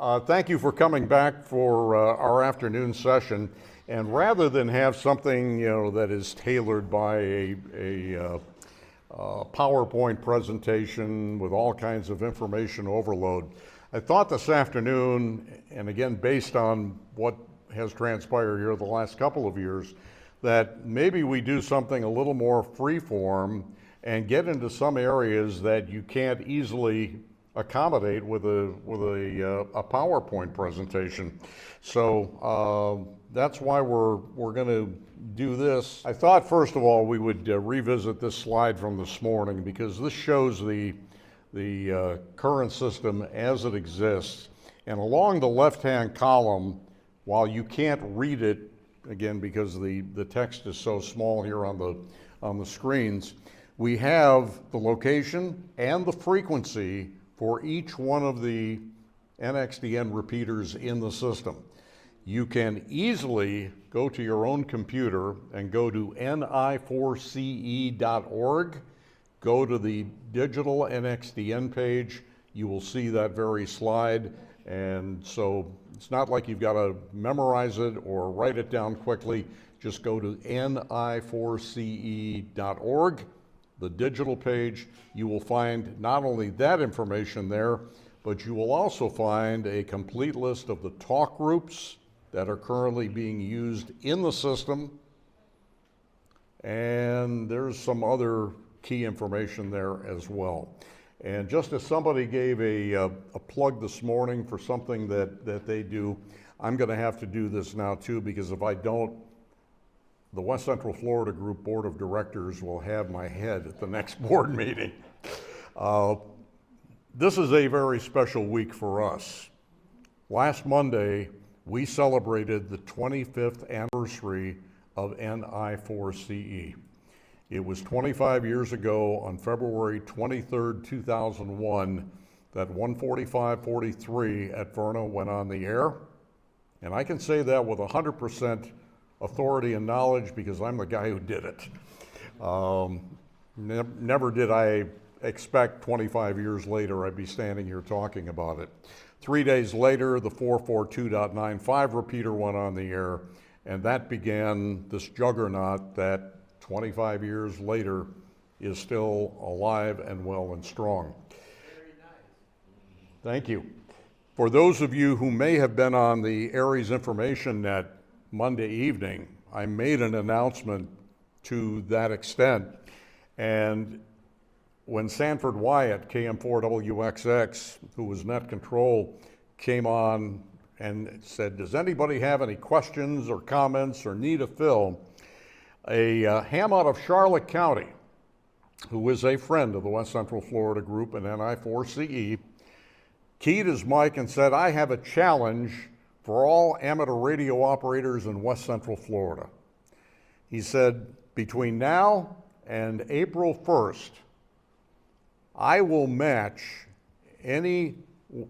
Thank you for coming back for our afternoon session. And rather than have something, that is tailored by a PowerPoint presentation with all kinds of information overload, I thought this afternoon, and again based on what has transpired here the last couple of years, that maybe we do something a little more free-form and get into some areas that you can't easily accommodate with a PowerPoint presentation. So that's why we're going to do this. I thought first of all we would revisit this slide from this morning, because this shows the current system as it exists. And along the left-hand column, while you can't read it, again because the text is so small here on the screens, we have the location and the frequency for each one of the NXDN repeaters in the system. You can easily go to your own computer and go to ni4ce.org, go to the digital NXDN page. You will see that very slide. And so it's not like you've got to memorize it or write it down quickly. Just go to ni4ce.org, the digital page. You will find not only that information there, but you will also find a complete list of the talk groups that are currently being used in the system. And there's some other key information there as well. And just as somebody gave a plug this morning for something that they do, I'm going to have to do this now too, because if I don't, the West Central Florida Group Board of Directors will have my head at the next board meeting. This is a very special week for us. Last Monday, we celebrated the 25th anniversary of NI4CE. It was 25 years ago on February 23rd, 2001, that 14543 at Verna went on the air. And I can say that with 100% authority and knowledge because I'm the guy who did it. Never did I expect 25 years later I'd be standing here talking about it. 3 days later, the 442.95 repeater went on the air, and that began this juggernaut that 25 years later is still alive and well and strong. Very nice. Thank you. For those of you who may have been on the Aries Information Net Monday evening, I made an announcement to that extent. And when Sanford Wyatt, KM4WXX, who was net control, came on and said, does anybody have any questions or comments or need a fill? A ham out of Charlotte County, who is a friend of the West Central Florida Group and NI4CE, keyed his mic and said, I have a challenge for all amateur radio operators in West Central Florida. He said, between now and April 1st, I will match any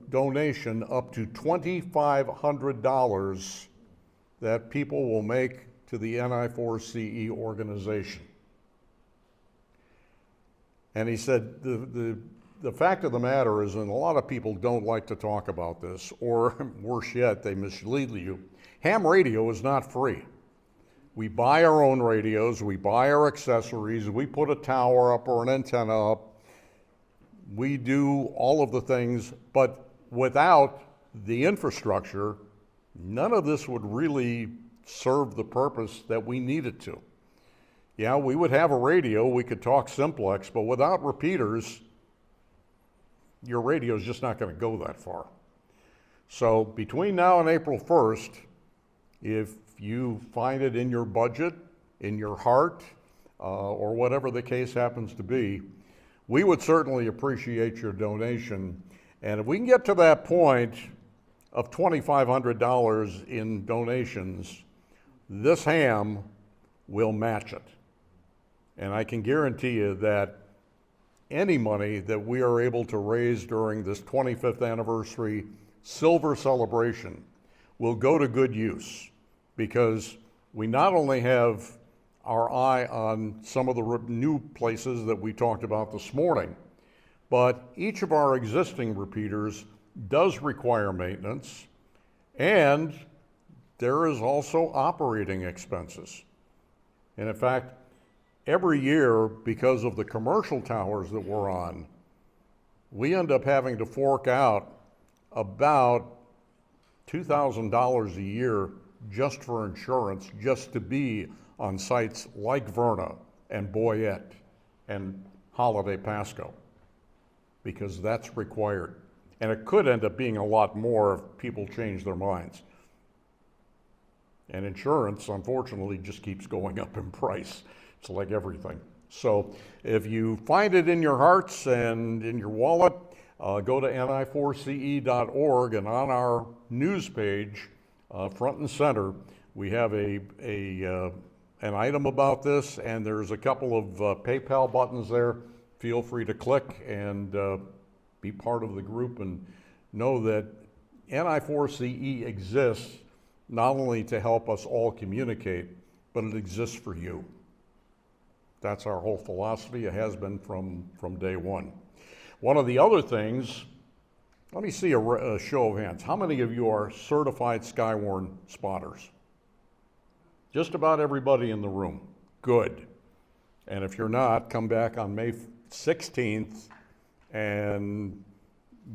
donation up to $2,500 that people will make to the NI4CE organization. And he said, the fact of the matter is, and a lot of people don't like to talk about this, or worse yet, they mislead you, ham radio is not free. We buy our own radios, we buy our accessories, we put a tower up or an antenna up, we do all of the things, but without the infrastructure, none of this would really serve the purpose that we need it to. Yeah, we would have a radio, we could talk simplex, but without repeaters, your radio is just not going to go that far. So between now and April 1st, if you find it in your budget, in your heart, or whatever the case happens to be, we would certainly appreciate your donation. And if we can get to that point of $2,500 in donations, this ham will match it. And I can guarantee you that any money that we are able to raise during this 25th anniversary silver celebration will go to good use, because we not only have our eye on some of the new places that we talked about this morning, but each of our existing repeaters does require maintenance, and there is also operating expenses. And in fact, every year, because of the commercial towers that we're on, we end up having to fork out about $2,000 a year just for insurance, just to be on sites like Verna and Boyette and Holiday Pasco, because that's required. And it could end up being a lot more if people change their minds. And insurance, unfortunately, just keeps going up in price. It's like everything. So if you find it in your hearts and in your wallet, go to ni4ce.org, and on our news page, front and center, we have an item about this, and there's a couple of PayPal buttons there. Feel free to click and be part of the group, and know that ni4ce exists not only to help us all communicate, but it exists for you. That's our whole philosophy. It has been from day one. One of the other things, let me see a show of hands. How many of you are certified Skywarn spotters? Just about everybody in the room. Good. And if you're not, come back on May 16th, and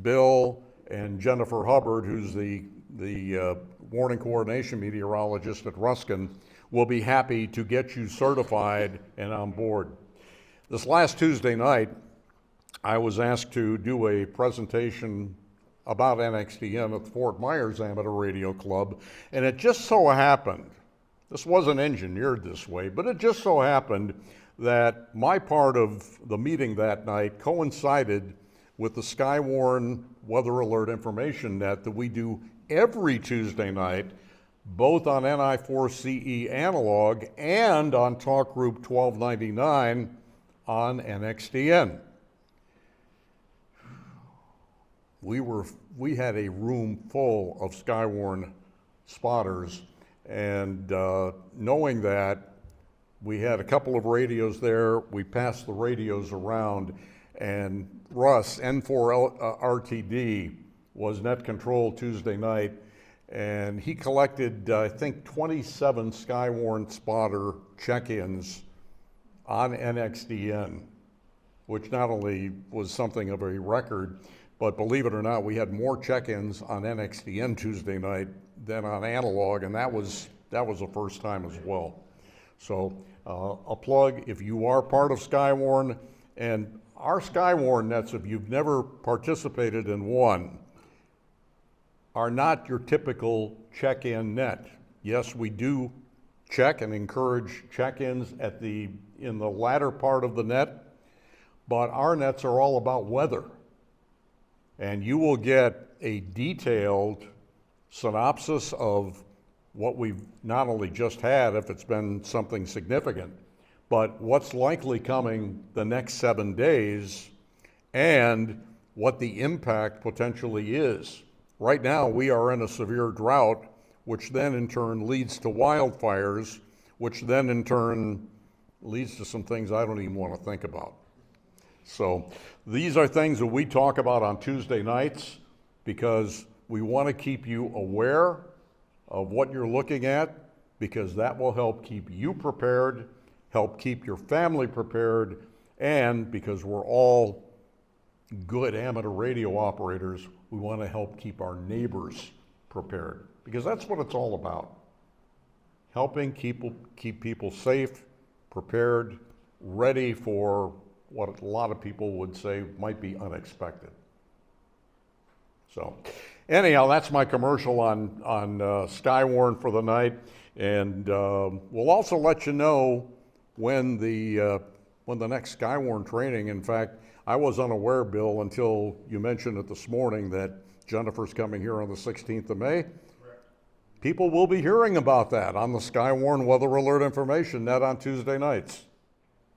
Bill and Jennifer Hubbard, who's the warning coordination meteorologist at Ruskin, will be happy to get you certified and on board. This last Tuesday night, I was asked to do a presentation about NXDN at the Fort Myers Amateur Radio Club, and it just so happened, this wasn't engineered this way, but it just so happened that my part of the meeting that night coincided with the Skywarn Weather Alert Information Net that we do every Tuesday night, both on ni4ce analog and on Talk Group 1299 on NXDN. We had a room full of Skywarn spotters, and knowing that, we had a couple of radios there. We passed the radios around, and Russ, N4RTD, was net control Tuesday night, and he collected, I think, 27 Skywarn spotter check-ins on NXDN, which not only was something of a record, but believe it or not, we had more check-ins on NXDN Tuesday night than on analog, and that was the first time as well. So a plug, if you are part of Skywarn, and our Skywarn nets, if you've never participated in one, are not your typical check-in net. Yes, we do check and encourage check-ins in the latter part of the net, but our nets are all about weather. And you will get a detailed synopsis of what we've not only just had, if it's been something significant, but what's likely coming the next 7 days and what the impact potentially is. Right now, we are in a severe drought, which then in turn leads to wildfires, which then in turn leads to some things I don't even want to think about. So these are things that we talk about on Tuesday nights because we want to keep you aware of what you're looking at, because that will help keep you prepared, help keep your family prepared, and because we're all good amateur radio operators, we want to help keep our neighbors prepared, because that's what it's all about. Helping keep people safe, prepared, ready for what a lot of people would say might be unexpected. So anyhow, that's my commercial on Skywarn for the night, and we'll also let you know when the next Skywarn training. In fact, I was unaware, Bill, until you mentioned it this morning that Jennifer's coming here on the 16th of May. Correct. People will be hearing about that on the Skywarn Weather Alert Information Net on Tuesday nights.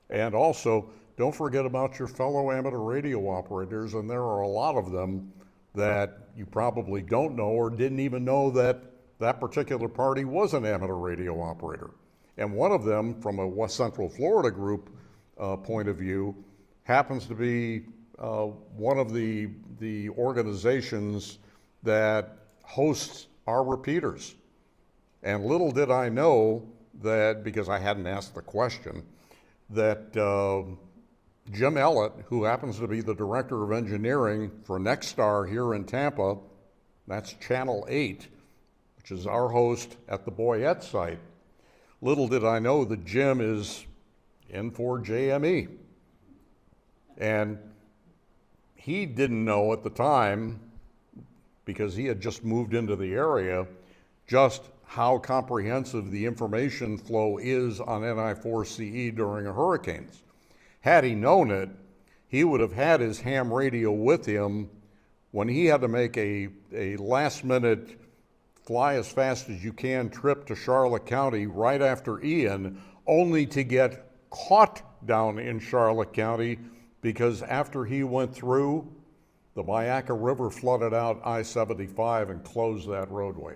And also, don't forget about your fellow amateur radio operators, and there are a lot of them that you probably don't know or didn't even know that that particular party was an amateur radio operator. And one of them, from a West Central Florida group point of view, happens to be one of the organizations that hosts our repeaters. And little did I know that, because I hadn't asked the question, that Jim Ellett, who happens to be the director of engineering for Nexstar here in Tampa, that's Channel 8, which is our host at the Boyette site. Little did I know that Jim is in for JME. And he didn't know at the time, because he had just moved into the area, just how comprehensive the information flow is on NI4CE during hurricanes. Had he known it, he would have had his ham radio with him when he had to make a last-minute fly as fast as you can trip to Charlotte County right after Ian, only to get caught down in Charlotte County, because after he went through, the Myakka River flooded out I-75 and closed that roadway.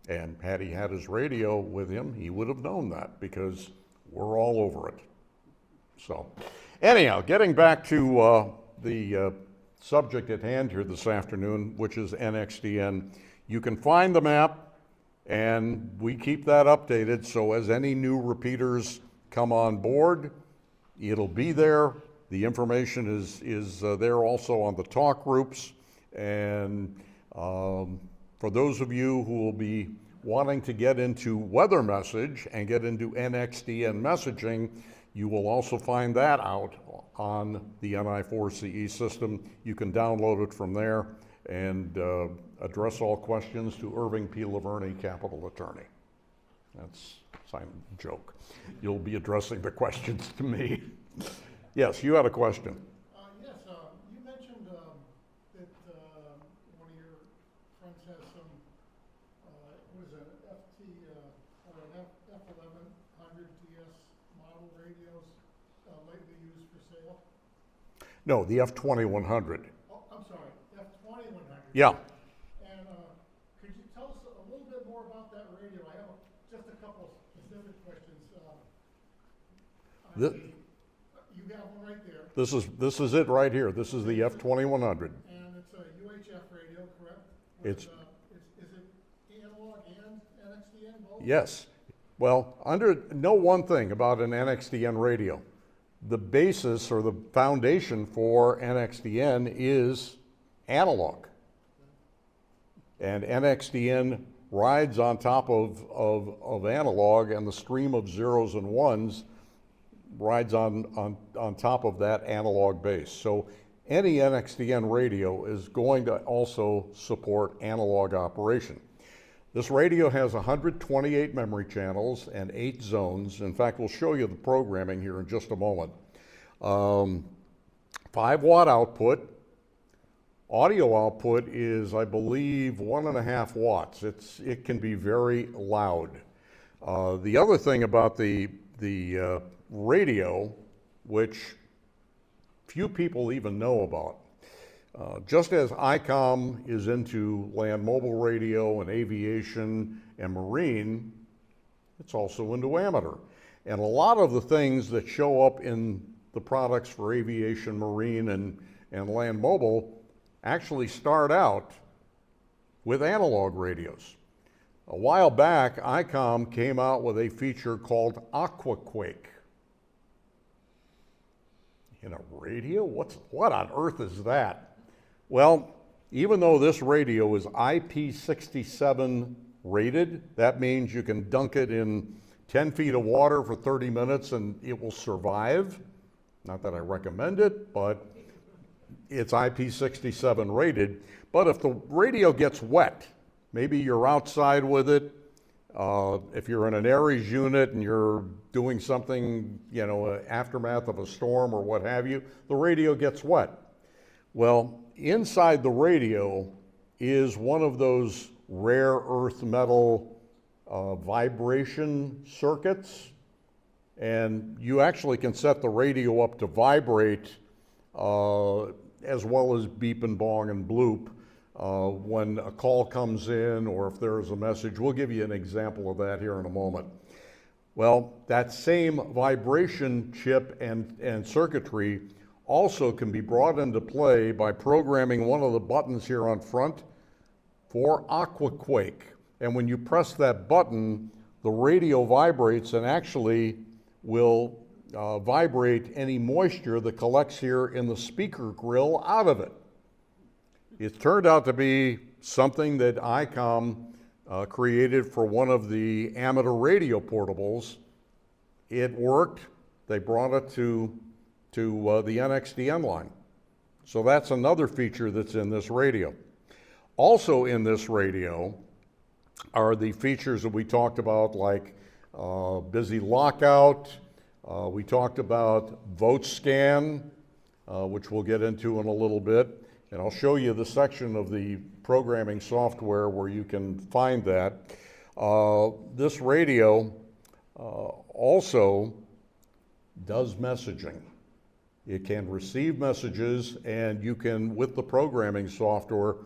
And had he had his radio with him, he would have known that, because we're all over it. So anyhow, getting back to the subject at hand here this afternoon, which is NXDN. You can find the map, and we keep that updated, so as any new repeaters come on board, it'll be there. The information is there also on the talk groups. And for those of you who will be wanting to get into weather message and get into NXDN messaging, you will also find that out on the NI4CE system. You can download it from there and address all questions to Irving P. Laverne, Capital Attorney. That's a joke. You'll be addressing the questions to me. Yes, you had a question. Yes, you mentioned that one of your friends has some, what is it, or an F2100DS model radios lately used for sale? No, the F2100. Oh, I'm sorry, F2100. Yeah. And could you tell us a little bit more about that radio? I have just a couple of specific questions. You have one right there. This is it right here. This is the F2100. And it's a UHF radio, correct? It's is it analog and NXDN both? Yes. Well, know one thing about an NXDN radio. The basis or the foundation for NXDN is analog. And NXDN rides on top of analog, and the stream of zeros and ones rides on top of that analog base. So any NXDN radio is going to also support analog operation. This radio has 128 memory channels and 8 zones. In fact, we'll show you the programming here in just a moment. 5-watt output. Audio output is, I believe, 1.5 watts. It can be very loud. The other thing about the radio, which few people even know about, just as Icom is into land mobile radio and aviation and marine, it's also into amateur. And a lot of the things that show up in the products for aviation, marine, and land mobile actually start out with analog radios. A while back, Icom came out with a feature called Aquaquake. In a radio? What on earth is that? Well, even though this radio is IP67 rated, that means you can dunk it in 10 feet of water for 30 minutes and it will survive. Not that I recommend it, but it's IP67 rated. But if the radio gets wet, maybe you're outside with it, if you're in an Aries unit and you're doing something, aftermath of a storm or what have you, the radio gets wet. Well, inside the radio is one of those rare earth metal vibration circuits, and you actually can set the radio up to vibrate as well as beep and bong and bloop when a call comes in or if there's a message. We'll give you an example of that here in a moment. Well, that same vibration chip and circuitry also can be brought into play by programming one of the buttons here on front for aquaquake. And when you press that button, the radio vibrates and actually will vibrate any moisture that collects here in the speaker grill out of it. It turned out to be something that Icom created for one of the amateur radio portables. It worked. They brought it to the NXDN line. So that's another feature that's in this radio. Also in this radio are the features that we talked about, like busy lockout. We talked about vote scan, which we'll get into in a little bit. And I'll show you the section of the programming software where you can find that. This radio also does messaging. It can receive messages, and you can, with the programming software,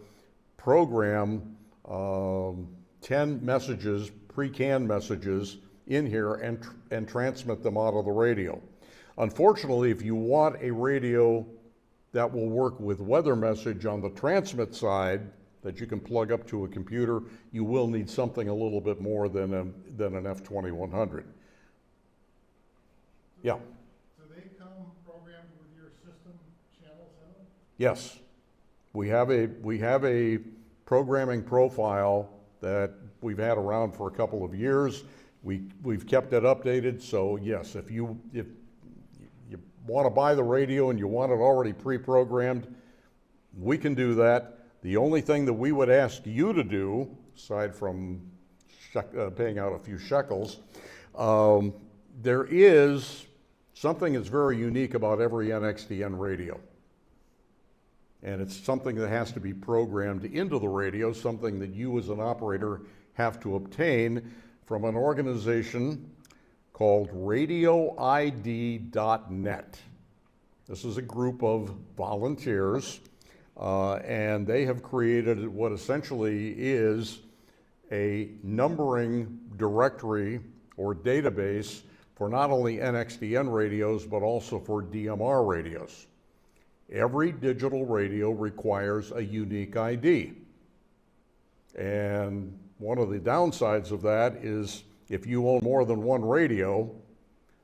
program 10 messages, pre-canned messages, in here and transmit them out of the radio. Unfortunately, if you want a radio that will work with weather message on the transmit side that you can plug up to a computer, you will need something a little bit more than an F2100. Yeah. Do they come programmed with your system channels in them? Yes. We have a programming profile that we've had around for a couple of years. We've kept it updated, so yes, if you want to buy the radio and you want it already pre-programmed, we can do that. The only thing that we would ask you to do, aside from paying out a few shekels, there is something that's very unique about every NXDN radio. And it's something that has to be programmed into the radio, something that you as an operator have to obtain from an organization called RadioID.net. This is a group of volunteers, and they have created what essentially is a numbering directory or database for not only NXDN radios, but also for DMR radios. Every digital radio requires a unique ID. And one of the downsides of that is if you own more than one radio,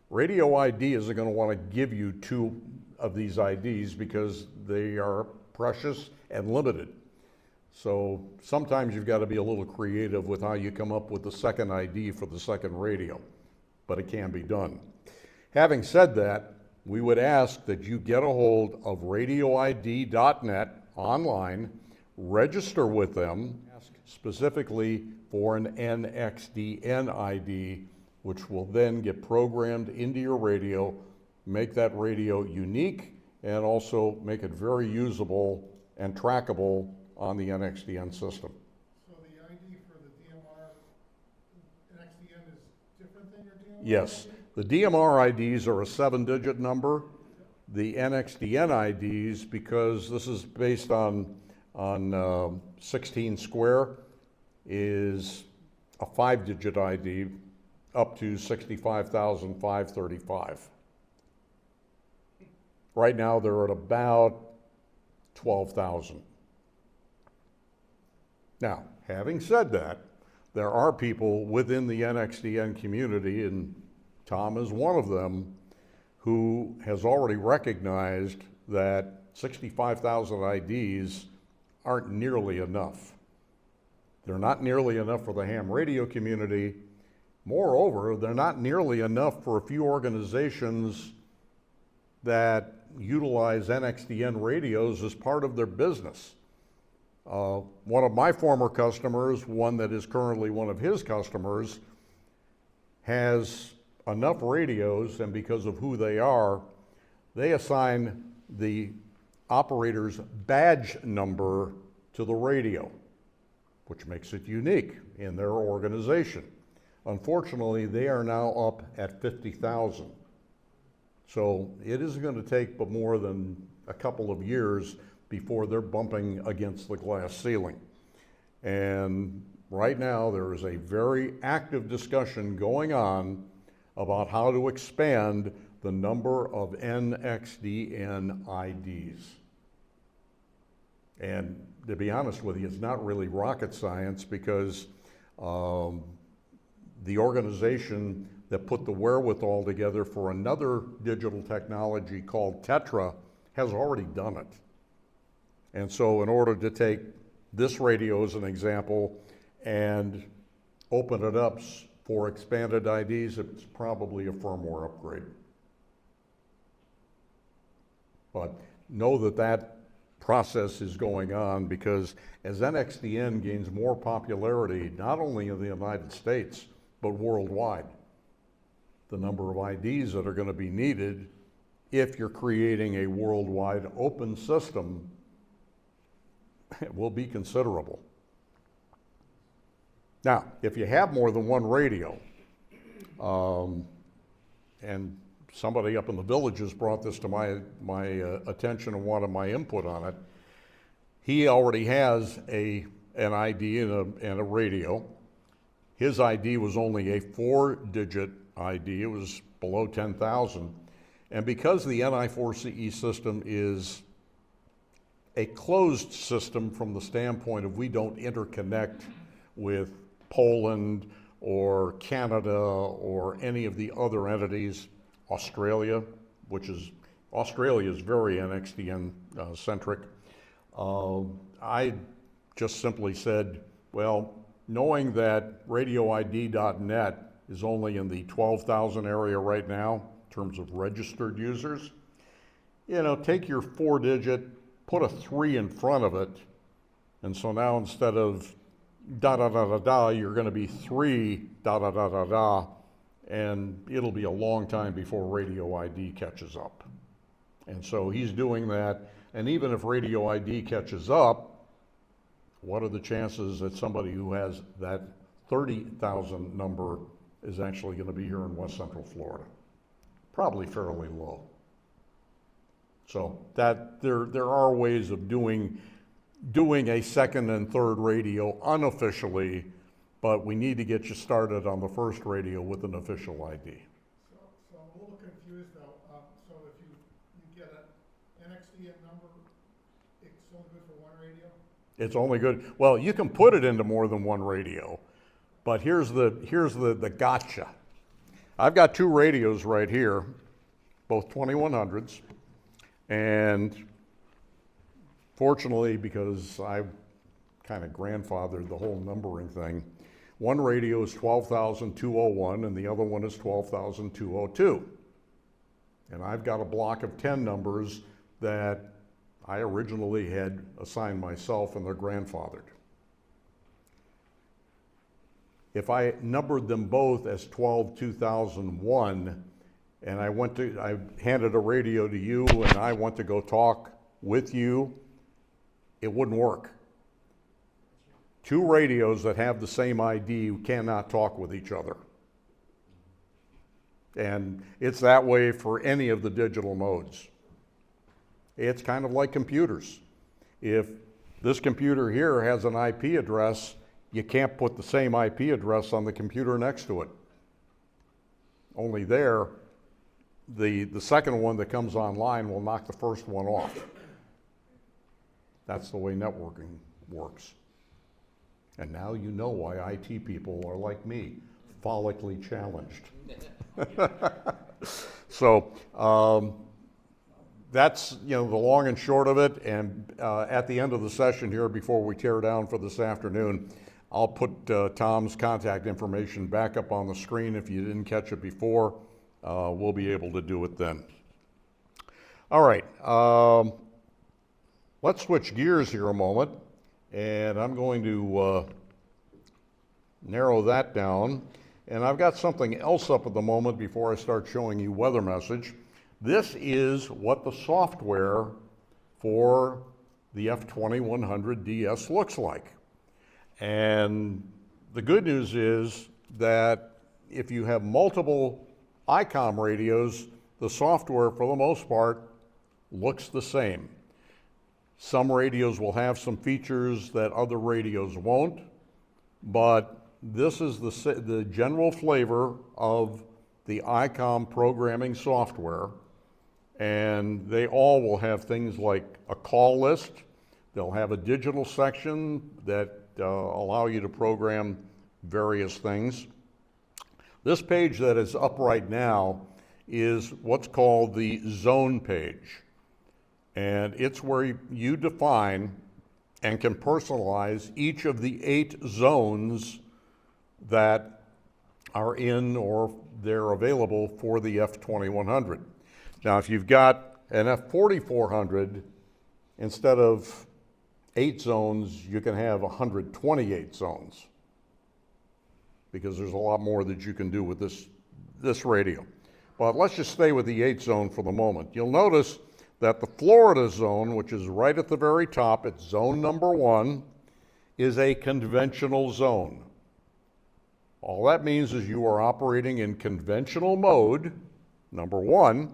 Radio ID isn't going to want to give you two of these IDs because they are precious and limited. So sometimes you've got to be a little creative with how you come up with the second ID for the second radio, but it can be done. Having said that, we would ask that you get a hold of RadioID.net online, register with them, ask specifically for an NXDN ID, which will then get programmed into your radio, make that radio unique, and also make it very usable and trackable on the NXDN system. So the ID for the DMR, NXDN is different than your DMR? Yes. The DMR IDs are a 7-digit number. The NXDN IDs, because this is based on 16 square, is a 5-digit ID up to 65,535. Right now they're at about 12,000. Now, having said that, there are people within the NXDN community, and Tom is one of them, who has already recognized that 65,000 IDs aren't nearly enough. They're not nearly enough for the ham radio community. Moreover, they're not nearly enough for a few organizations that utilize NXDN radios as part of their business. One of my former customers, one that is currently one of his customers, has enough radios, and because of who they are, they assign the operator's badge number to the radio, which makes it unique in their organization. Unfortunately, they are now up at 50,000. So it isn't going to take but more than a couple of years before they're bumping against the glass ceiling. And right now there is a very active discussion going on about how to expand the number of NXDN IDs. And to be honest with you, it's not really rocket science, because the organization that put the wherewithal together for another digital technology called Tetra has already done it. And so in order to take this radio as an example and open it up for expanded IDs, it's probably a firmware upgrade. But know that that process is going on, because as NXDN gains more popularity, not only in the United States, but worldwide, the number of IDs that are going to be needed if you're creating a worldwide open system will be considerable. Now, if you have more than one radio, and somebody up in the villages brought this to my attention and wanted my input on it, he already has an ID and a radio. His ID was only a 4-digit ID. It was below 10,000. And because the NI4CE system is a closed system from the standpoint of we don't interconnect with Poland or Canada or any of the other entities, Australia, Australia is very NXDN centric. I just simply said, well, knowing that radioid.net is only in the 12,000 area right now in terms of registered users, you know, take your 4-digit, put a 3 in front of it, and so now instead of da da da da da, you're going to be 3 da da da da da, and it'll be a long time before radio ID catches up. And so he's doing that, and even if radio ID catches up, what are the chances that somebody who has that 30,000 number is actually going to be here in West Central Florida? Probably fairly low. So that there are ways of doing a second and third radio unofficially, but we need to get you started on the first radio with an official ID. So I'm a little confused though. So if you get an NXDN number, it's only good for one radio? It's only good, well, you can put it into more than one radio, but here's the gotcha. I've got 2 radios right here, both 2100s, and fortunately, because I kind of grandfathered the whole numbering thing, one radio is 12,201 and the other one is 12,202. And I've got a block of 10 numbers that I originally had assigned myself and they're grandfathered. If I numbered them both as 12-2001 and I handed a radio to you and I want to go talk with you, it wouldn't work. 2 radios that have the same ID cannot talk with each other. And it's that way for any of the digital modes. It's kind of like computers. If this computer here has an IP address, you can't put the same IP address on the computer next to it. Only there, the second one that comes online will knock the first one off. That's the way networking works. And now you know why IT people are like me, follically challenged. So that's the long and short of it. And at the end of the session here, before we tear down for this afternoon, I'll put Tom's contact information back up on the screen. If you didn't catch it before, we'll be able to do it then. All right, let's switch gears here a moment, and I'm going to narrow that down. And I've got something else up at the moment before I start showing you weather message. This is what the software for the F2100DS looks like. And the good news is that if you have multiple Icom radios, the software for the most part looks the same. Some radios will have some features that other radios won't, but this is the general flavor of the Icom programming software, and they all will have things like a call list. They'll have a digital section that allow you to program various things. This page that is up right now is what's called the zone page. And it's where you define and can personalize each of the 8 zones that are in or they're available for the F2100. Now, if you've got an F4400, instead of 8 zones, you can have 128 zones, because there's a lot more that you can do with this radio. But let's just stay with the 8 zone for the moment. You'll notice that the Florida zone, which is right at the very top, it's zone number 1, is a conventional zone. All that means is you are operating in conventional mode, number 1.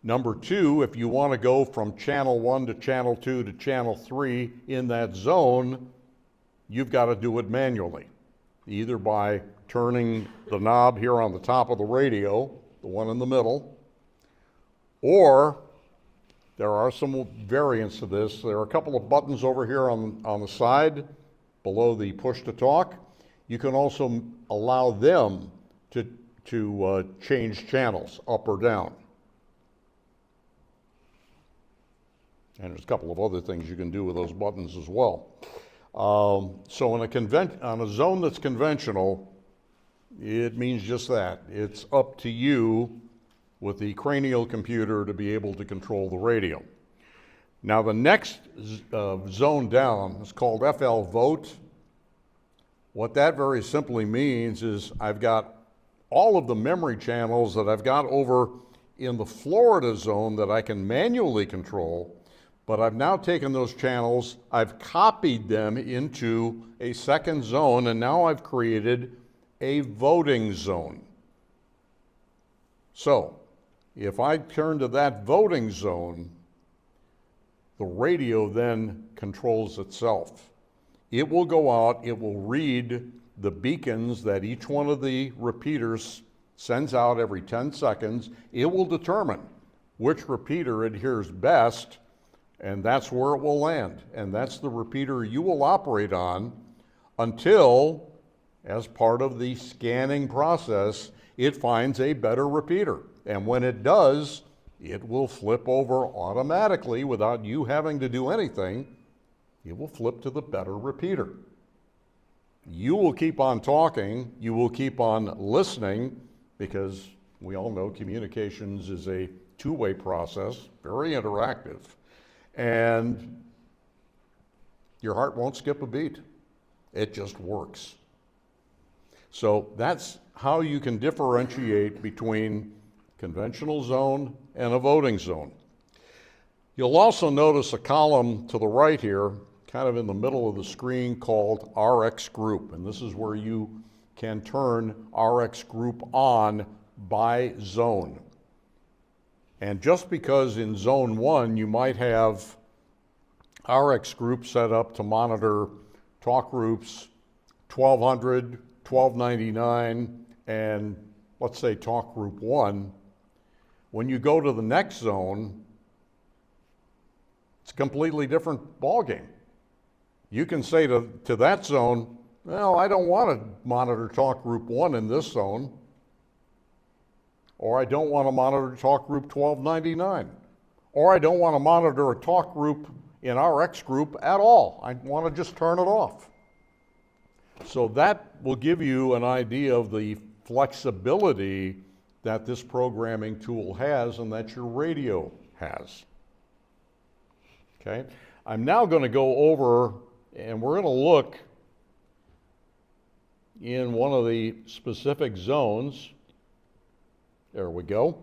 Number 2, if you want to go from channel 1 to channel 2 to channel 3 in that zone, you've got to do it manually, either by turning the knob here on the top of the radio, the one in the middle, or there are some variants to this. There are a couple of buttons over here on the side below the push to talk. You can also allow them to change channels up or down. And there's a couple of other things you can do with those buttons as well. So on a zone that's conventional, it means just that. It's up to you with the cranial computer to be able to control the radio. Now the next zone down is called FL Vote. What that very simply means is I've got all of the memory channels that I've got over in the Florida zone that I can manually control, but I've now taken those channels, I've copied them into a second zone, and now I've created a voting zone. So, if I turn to that voting zone, the radio then controls itself. It will go out, it will read the beacons that each one of the repeaters sends out every 10 seconds. It will determine which repeater it hears best, and that's where it will land. And that's the repeater you will operate on until, as part of the scanning process, it finds a better repeater. And when it does, it will flip over automatically without you having to do anything. It will flip to the better repeater. You will keep on talking, you will keep on listening, because we all know communications is a two-way process, very interactive, and your heart won't skip a beat. It just works. So that's how you can differentiate between conventional zone and a voting zone. You'll also notice a column to the right here, kind of in the middle of the screen, called RX Group, and this is where you can turn RX Group on by zone. And just because in zone 1 you might have RX Group set up to monitor talk groups 1200, 1299, and let's say talk group 1, when you go to the next zone, it's a completely different ballgame. You can say to that zone, well, I don't want to monitor talk group 1 in this zone, or I don't want to monitor talk group 1299, or I don't want to monitor a talk group in RX group at all. I want to just turn it off. So that will give you an idea of the flexibility that this programming tool has and that your radio has. Okay, I'm now going to go over and we're going to look in one of the specific zones. There we go.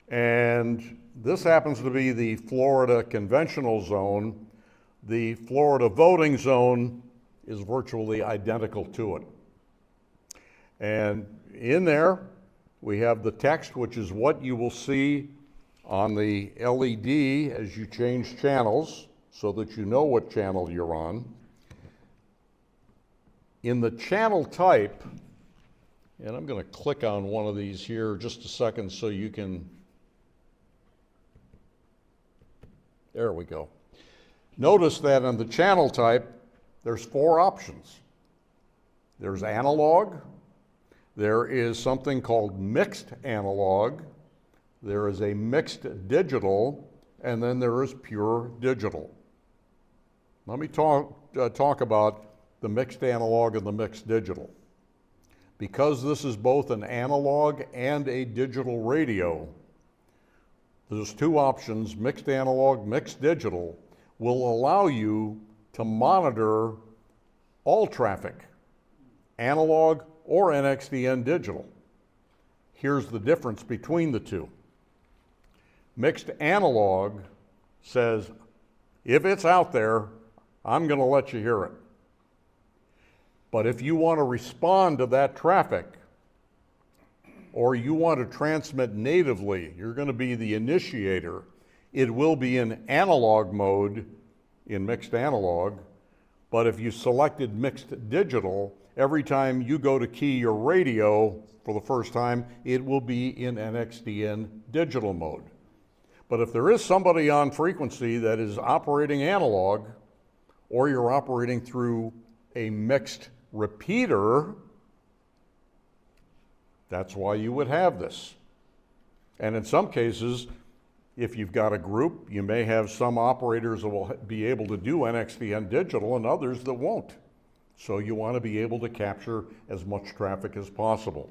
And this happens to be the Florida conventional zone. The Florida voting zone is virtually identical to it. And in there, we have the text, which is what you will see on the LED as you change channels so that you know what channel you're on. In the channel type, And I'm going to click on one of these here just a second so you can, there we go. Notice that on the channel type, there's 4 options. There's analog, there is something called mixed analog, there is a mixed digital, and then there is pure digital. Let me talk about the mixed analog and the mixed digital. Because this is both an analog and a digital radio, there's 2 options, mixed analog, mixed digital, will allow you to monitor all traffic, analog or NXDN digital. Here's the difference between the 2. Mixed analog says, if it's out there, I'm going to let you hear it. But if you want to respond to that traffic, or you want to transmit natively, you're going to be the initiator, it will be in analog mode, in mixed analog, but if you selected mixed digital, every time you go to key your radio for the first time, it will be in NXDN digital mode. But if there is somebody on frequency that is operating analog, or you're operating through a mixed repeater, that's why you would have this. And in some cases, if you've got a group, you may have some operators that will be able to do NXDN digital and others that won't. So you want to be able to capture as much traffic as possible.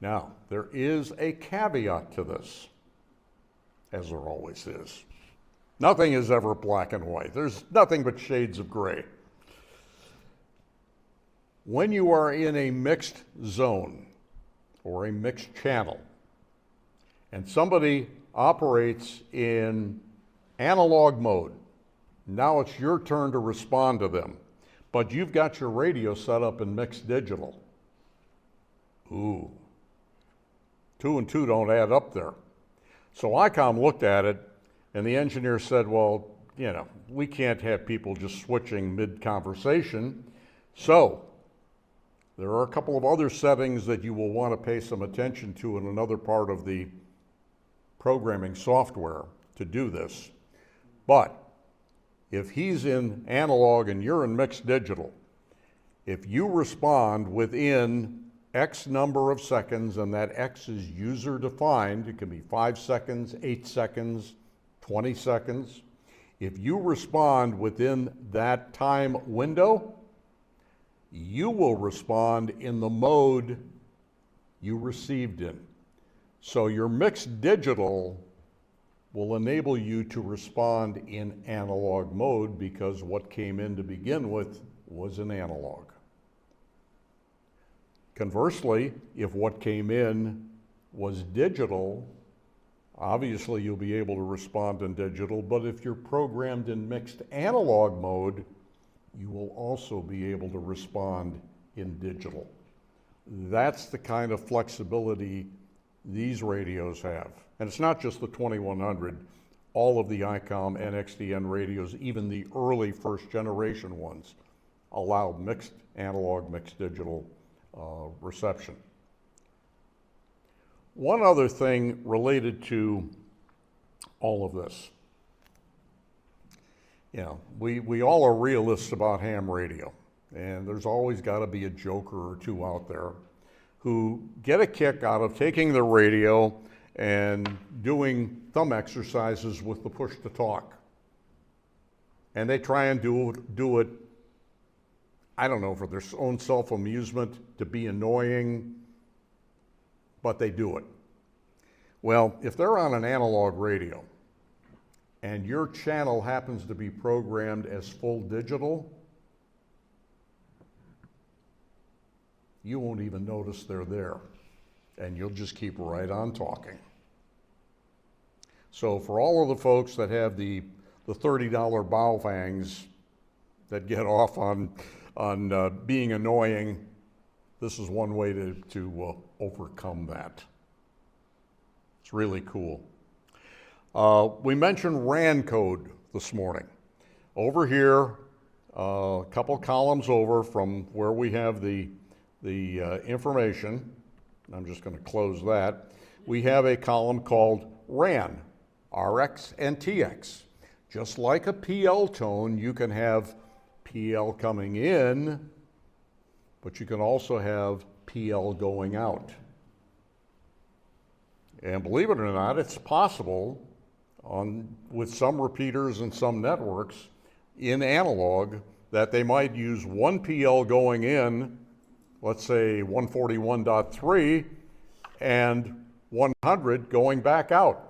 Now, there is a caveat to this, as there always is. Nothing is ever black and white. There's nothing but shades of gray. When you are in a mixed zone or a mixed channel, and somebody operates in analog mode, now it's your turn to respond to them, but you've got your radio set up in mixed digital. Ooh, 2 and 2 don't add up there. So Icom looked at it, and the engineer said, well, you know, we can't have people just switching mid-conversation. So there are a couple of other settings that you will want to pay some attention to in another part of the programming software to do this. But if he's in analog and you're in mixed digital, if you respond within X number of seconds, and that X is user defined, it can be 5 seconds, 8 seconds, 20 seconds. If you respond within that time window, you will respond in the mode you received in. So your mixed digital will enable you to respond in analog mode because what came in to begin with was an analog. Conversely, if what came in was digital, obviously you'll be able to respond in digital, but if you're programmed in mixed analog mode, you will also be able to respond in digital. That's the kind of flexibility these radios have. And it's not just the 2100, all of the Icom NXDN radios, even the early first generation ones, allow mixed analog, mixed digital reception. One other thing related to all of this. You know, we all are realists about ham radio, and there's always got to be a joker or two out there who get a kick out of taking the radio and doing thumb exercises with the push to talk. And they try and do it, I don't know, for their own self-amusement, to be annoying, but they do it. Well, if they're on an analog radio and your channel happens to be programmed as full digital, you won't even notice they're there, and you'll just keep right on talking. So for all of the folks that have the $30 bow fangs that get off on being annoying, this is one way to overcome that. It's really cool. We mentioned RAN code this morning. Over here, a couple columns over from where we have the the information, I'm just going to close that, we have a column called RAN, RX and TX. Just like a PL tone, you can have PL coming in, but you can also have PL going out. And believe it or not, it's possible with some repeaters and some networks in analog that they might use one PL going in, let's say 141.3, and 100 going back out.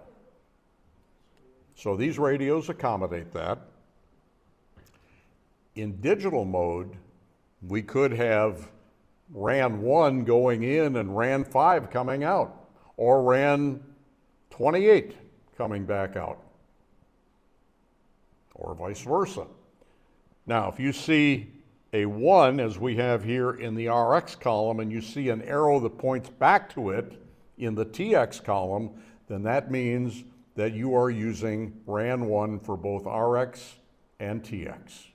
So these radios accommodate that. In digital mode, we could have RAN 1 going in and RAN 5 coming out, or RAN 28 coming back out, or vice versa. Now, if you see a 1, as we have here in the RX column, and you see an arrow that points back to it in the TX column, then that means that you are using RAN 1 for both RX and TX.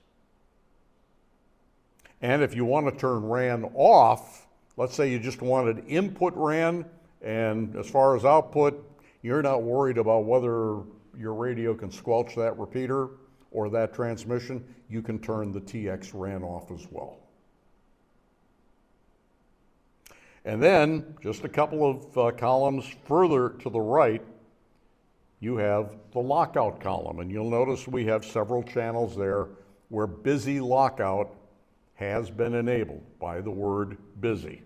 And if you want to turn RAN off, let's say you just wanted input RAN, and as far as output, you're not worried about whether your radio can squelch that repeater or that transmission, you can turn the TX RAN off as well. And then, just a couple of columns further to the right, you have the lockout column, and you'll notice we have several channels there where busy lockout has been enabled by the word busy.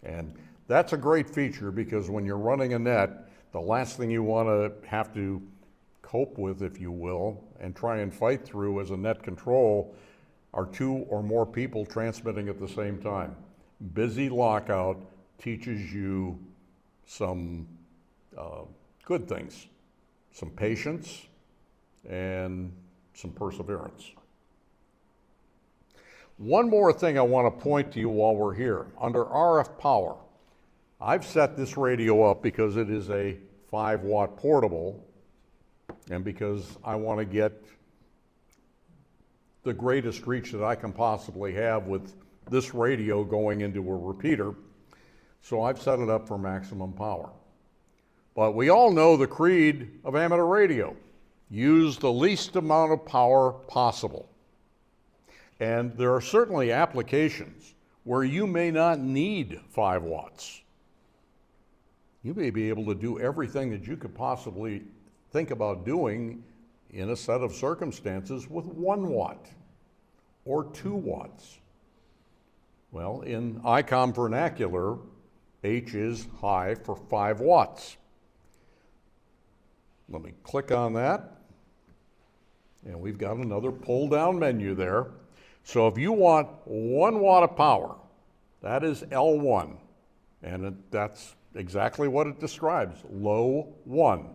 And that's a great feature because when you're running a net, the last thing you want to have to cope with, if you will, and try and fight through as a net control are 2 or more people transmitting at the same time. Busy lockout teaches you some good things, some patience, and some perseverance. One more thing I want to point to you while we're here. Under RF power, I've set this radio up because it is a 5-watt portable and because I want to get the greatest reach that I can possibly have with this radio going into a repeater. So I've set it up for maximum power. But we all know the creed of amateur radio. Use the least amount of power possible. And there are certainly applications where you may not need 5 watts. You may be able to do everything that you could possibly think about doing in a set of circumstances with 1 watt or 2 watts. Well, in Icom vernacular, H is high for 5 watts. Let me click on that. And we've got another pull-down menu there. So if you want 1 watt of power, that is L1. And that's exactly what it describes, low 1.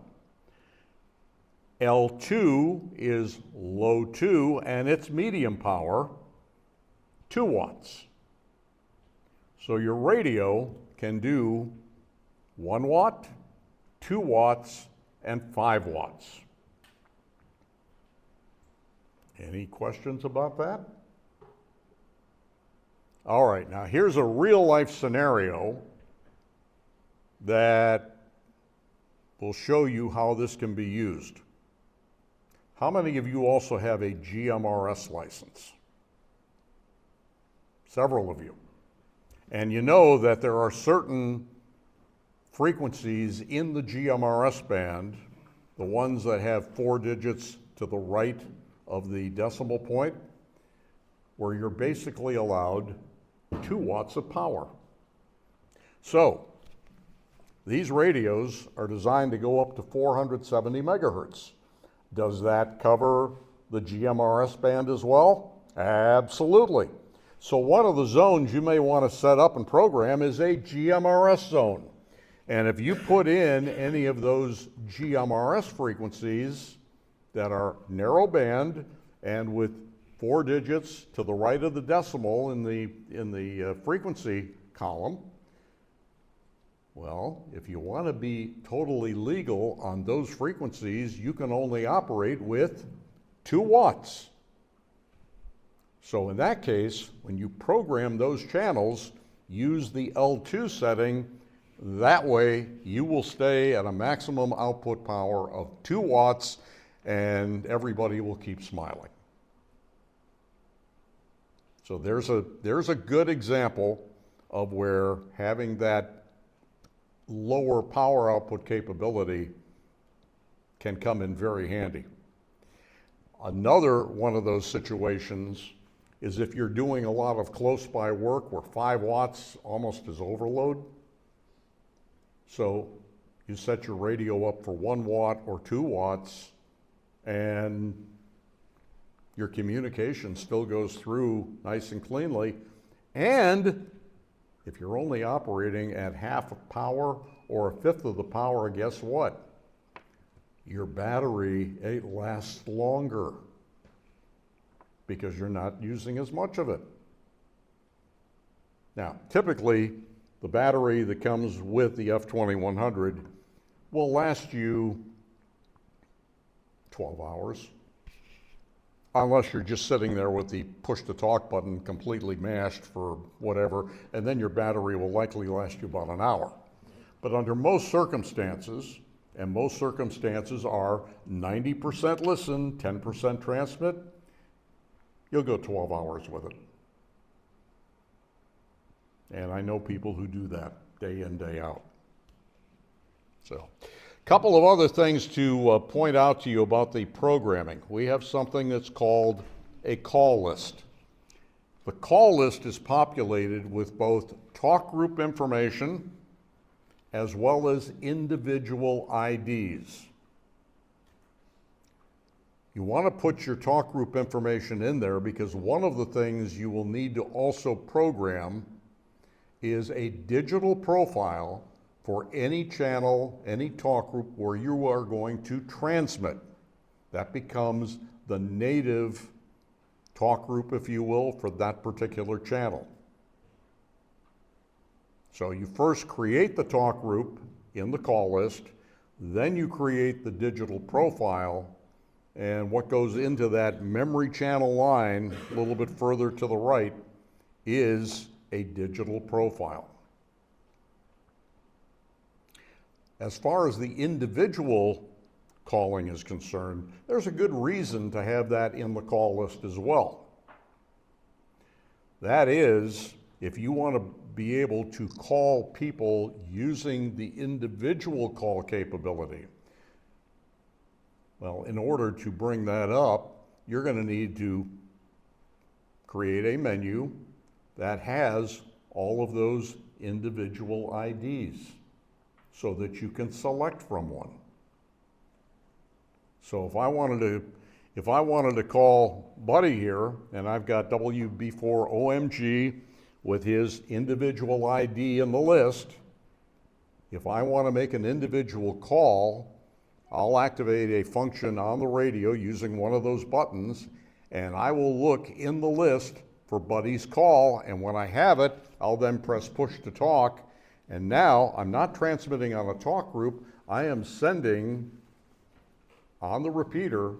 L2 is low 2, and it's medium power, 2 watts. So your radio can do 1 watt, 2 watts, and 5 watts. Any questions about that? All right, now here's a real-life scenario that will show you how this can be used. How many of you also have a GMRS license? Several of you. And you know that there are certain frequencies in the GMRS band, the ones that have 4 digits to the right of the decimal point, where you're basically allowed 2 watts of power. So, these radios are designed to go up to 470 megahertz. Does that cover the GMRS band as well? Absolutely. So one of the zones you may want to set up and program is a GMRS zone. And if you put in any of those GMRS frequencies that are narrow band and with 4 digits to the right of the decimal in the frequency column, well, if you want to be totally legal on those frequencies, you can only operate with 2 watts So in that case, when you program those channels, use the L2 setting. That way you will stay at a maximum output power of 2 watts and everybody will keep smiling. So there's a good example of where having that lower power output capability can come in very handy. Another one of those situations is if you're doing a lot of close by work where 5 watts almost is overload. So you set your radio up for 1 watt or 2 watts and your communication still goes through nice and cleanly. And if you're only operating at half of power or a fifth of the power, guess what? Your battery, it lasts longer because you're not using as much of it. Now, typically, the battery that comes with the F2100 will last you 12 hours, unless you're just sitting there with the push-to-talk button completely mashed for whatever, and then your battery will likely last you about an hour. But under most circumstances, and most circumstances are 90% listen, 10% transmit, you'll go 12 hours with it. And I know people who do that day in, day out. So, a couple of other things to point out to you about the programming. We have something that's called a call list. The call list is populated with both talk group information as well as individual IDs. You want to put your talk group information in there because one of the things you will need to also program is a digital profile for any channel, any talk group where you are going to transmit. That becomes the native talk group, if you will, for that particular channel. So you first create the talk group in the call list, then you create the digital profile, and what goes into that memory channel line a little bit further to the right is a digital profile. As far as the individual calling is concerned, there's a good reason to have that in the call list as well. That is, if you want to be able to call people using the individual call capability, well, in order to bring that up, you're going to need to create a menu that has all of those individual IDs so that you can select from one. So if I wanted to call Buddy here, and I've got WB4OMG with his individual ID in the list, if I want to make an individual call, I'll activate a function on the radio using one of those buttons, and I will look in the list for Buddy's call, and when I have it, I'll then press push to talk, and now I'm not transmitting on a talk group, I am sending on the repeater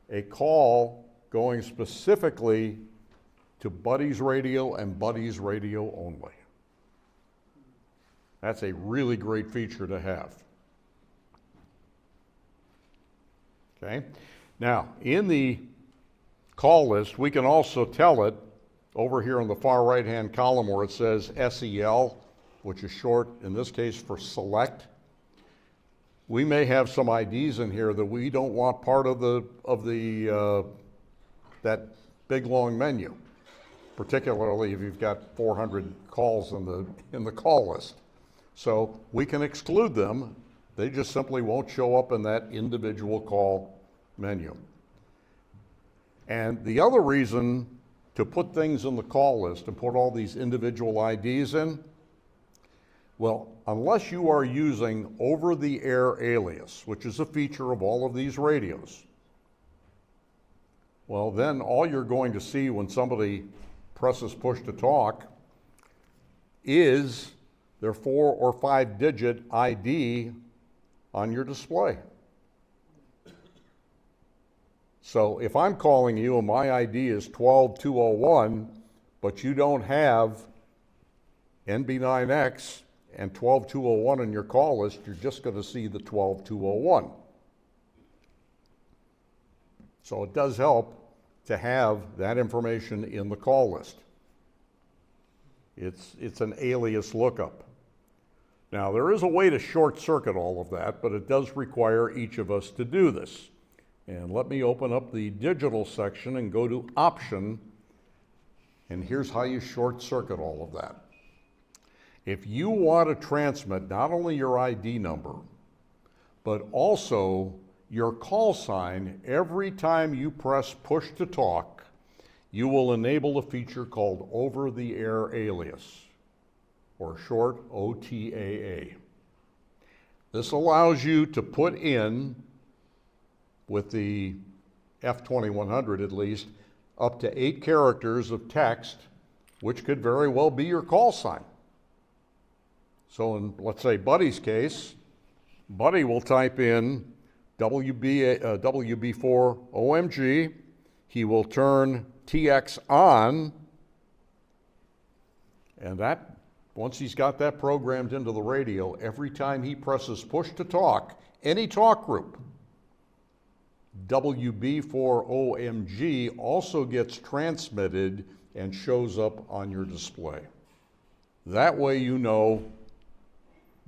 a call going specifically to Buddy's radio and Buddy's radio only. That's a really great feature to have. Okay. Now, in the call list, we can also tell it over here on the far right-hand column where it says SEL, which is short, in this case, for select. We may have some IDs in here that we don't want part of that big long menu, particularly if you've got 400 calls in the call list. So we can exclude them. They just simply won't show up in that individual call menu. And the other reason to put things in the call list and put all these individual IDs in, well, unless you are using over-the-air alias, which is a feature of all of these radios, well, then all you're going to see when somebody presses push to talk is their 4 or 5 digit ID on your display. So if I'm calling you and my ID is 12201, but you don't have NB9X and 12201 in your call list, you're just going to see the 12201. So it does help to have that information in the call list. It's an alias lookup. Now, there is a way to short circuit all of that, but it does require each of us to do this. And let me open up the digital section and go to Option, and here's how you short circuit all of that. If you want to transmit not only your ID number, but also your call sign every time you press push to talk, you will enable a feature called over-the-air alias, or short OTAA. This allows you to put in, with the F2100 at least, up to 8 characters of text, which could very well be your call sign. So in, let's say, Buddy's case, Buddy will type in WB4OMG, he will turn TX on, and that, once he's got that programmed into the radio, every time he presses push to talk, any talk group, WB4OMG also gets transmitted and shows up on your display. That way you know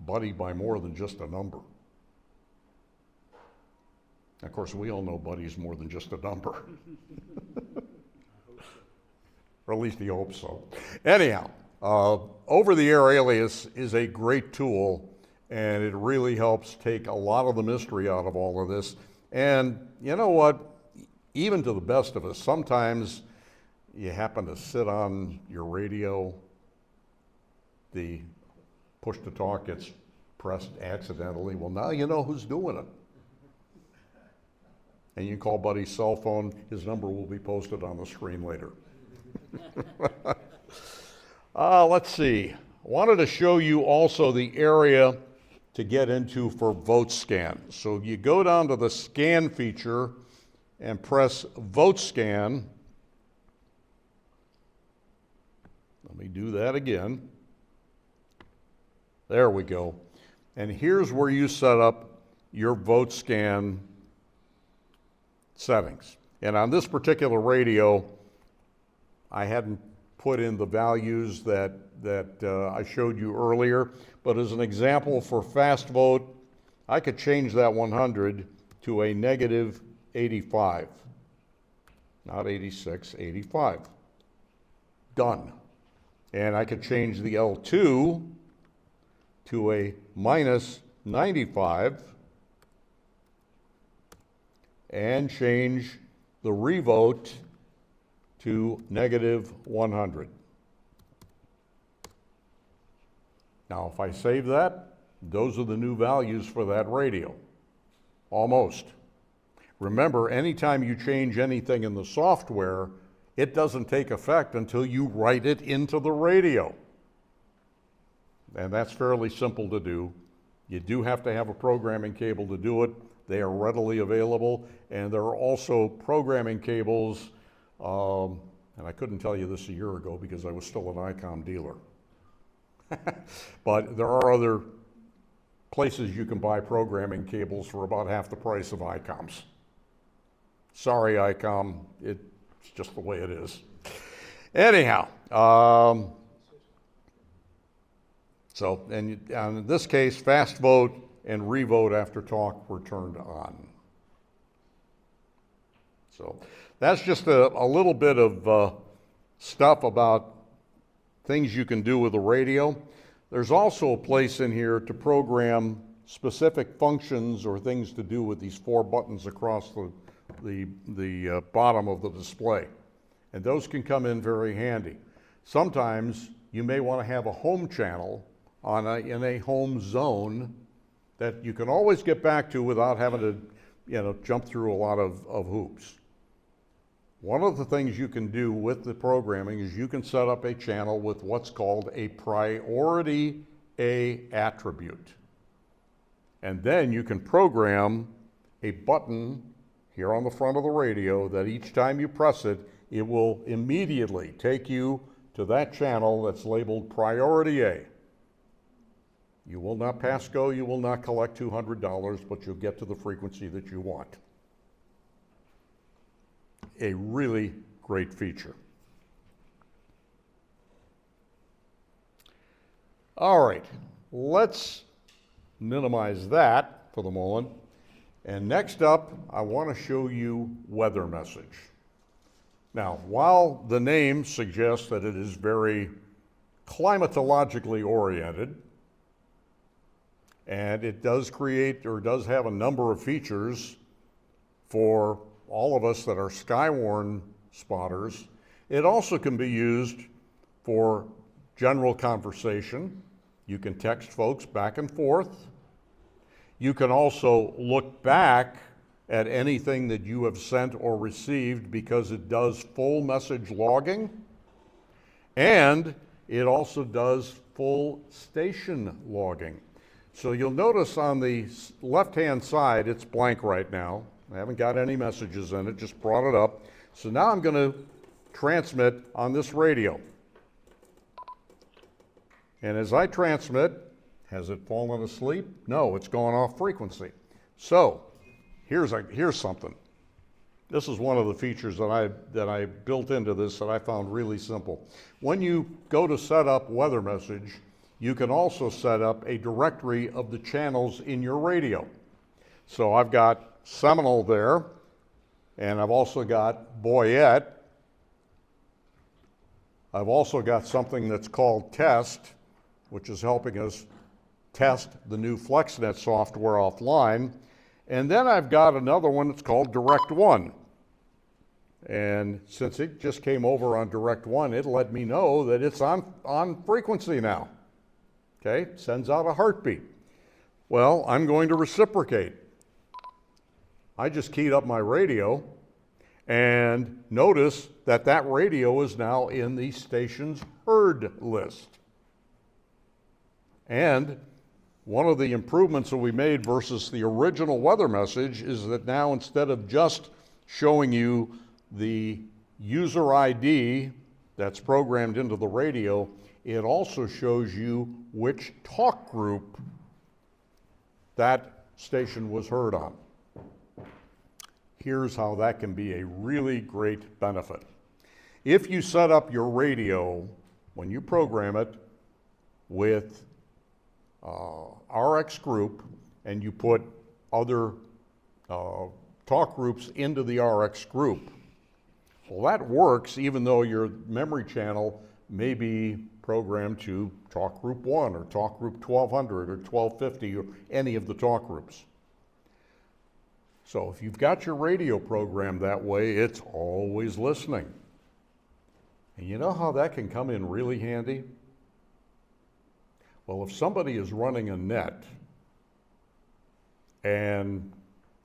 Buddy by more than just a number. Of course, we all know Buddy's more than just a number. Or at least he hopes so. Anyhow, over-the-air alias is a great tool, and it really helps take a lot of the mystery out of all of this. And you know what? Even to the best of us, sometimes you happen to sit on your radio, the push to talk gets pressed accidentally. Well, now you know who's doing it. And you can call Buddy's cell phone. His number will be posted on the screen later. Let's see. Wanted to show you also the area to get into for vote scan. So you go down to the scan feature and press vote scan. Let me do that again. There we go. And here's where you set up your vote scan settings. And on this particular radio, I hadn't put in the values that I showed you earlier, but as an example for fast vote, I could change that 100 to a negative 85. Not 86, 85. Done. And I could change the L2 to a minus 95 and change the revote to negative 100. Now, if I save that, those are the new values for that radio. Almost. Remember, anytime you change anything in the software, it doesn't take effect until you write it into the radio. And that's fairly simple to do. You do have to have a programming cable to do it. They are readily available, and there are also programming cables, and I couldn't tell you this a year ago because I was still an Icom dealer. But there are other places you can buy programming cables for about half the price of Icom's. Sorry, Icom, it's just the way it is. Anyhow, so, and in this case, fast vote and revote after talk were turned on. So that's just a little bit of stuff about things you can do with the radio. There's also a place in here to program specific functions or things to do with these 4 buttons across the bottom of the display. And those can come in very handy. Sometimes you may want to have a home channel in a home zone that you can always get back to without having to, jump through a lot of hoops. One of the things you can do with the programming is you can set up a channel with what's called a priority A attribute. And then you can program a button here on the front of the radio that each time you press it, it will immediately take you to that channel that's labeled Priority A. You will not pass go, you will not collect $200, but you'll get to the frequency that you want. A really great feature. All right, let's minimize that for the moment. And next up, I want to show you weather message. Now, while the name suggests that it is very climatologically oriented, and it does create or does have a number of features for all of us that are skywarn spotters, it also can be used for general conversation. You can text folks back and forth. You can also look back at anything that you have sent or received because it does full message logging, and it also does full station logging. So you'll notice on the left-hand side, it's blank right now. I haven't got any messages in it, just brought it up. So now I'm going to transmit on this radio. And as I transmit, has it fallen asleep? No, it's gone off frequency. So here's something. This is one of the features that I built into this that I found really simple. When you go to set up weather message, you can also set up a directory of the channels in your radio. So I've got Seminole there, and I've also got Boyette. I've also got something that's called Test, which is helping us test the new FlexNet software offline. And then I've got another one that's called Direct One. And since it just came over on Direct One, it let me know that it's on frequency now. Okay, sends out a heartbeat. Well, I'm going to reciprocate. I just keyed up my radio, and notice that that radio is now in the station's heard list. And one of the improvements that we made versus the original weather message is that now instead of just showing you the user ID that's programmed into the radio, it also shows you which talk group that station was heard on. Here's how that can be a really great benefit. If you set up your radio, when you program it, with RX group, and you put other talk groups into the RX group, well, that works even though your memory channel may be programmed to talk group 1 or talk group 1200 or 1250 or any of the talk groups. So if you've got your radio programmed that way, it's always listening. And you know how that can come in really handy? Well, if somebody is running a net and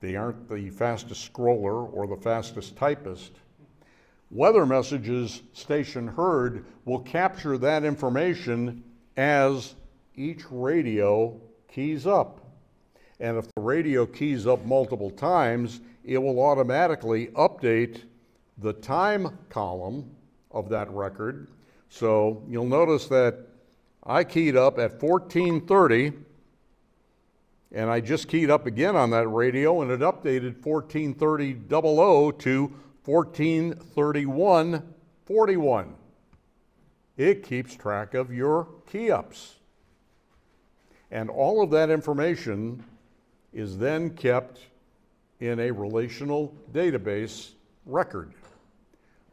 they aren't the fastest scroller or the fastest typist, weather messages station heard will capture that information as each radio keys up. And if the radio keys up multiple times, it will automatically update the time column of that record. So you'll notice that I keyed up at 1430, and I just keyed up again on that radio, and it updated 1430.00 to 1431.41. It keeps track of your key ups. And all of that information is then kept in a relational database record.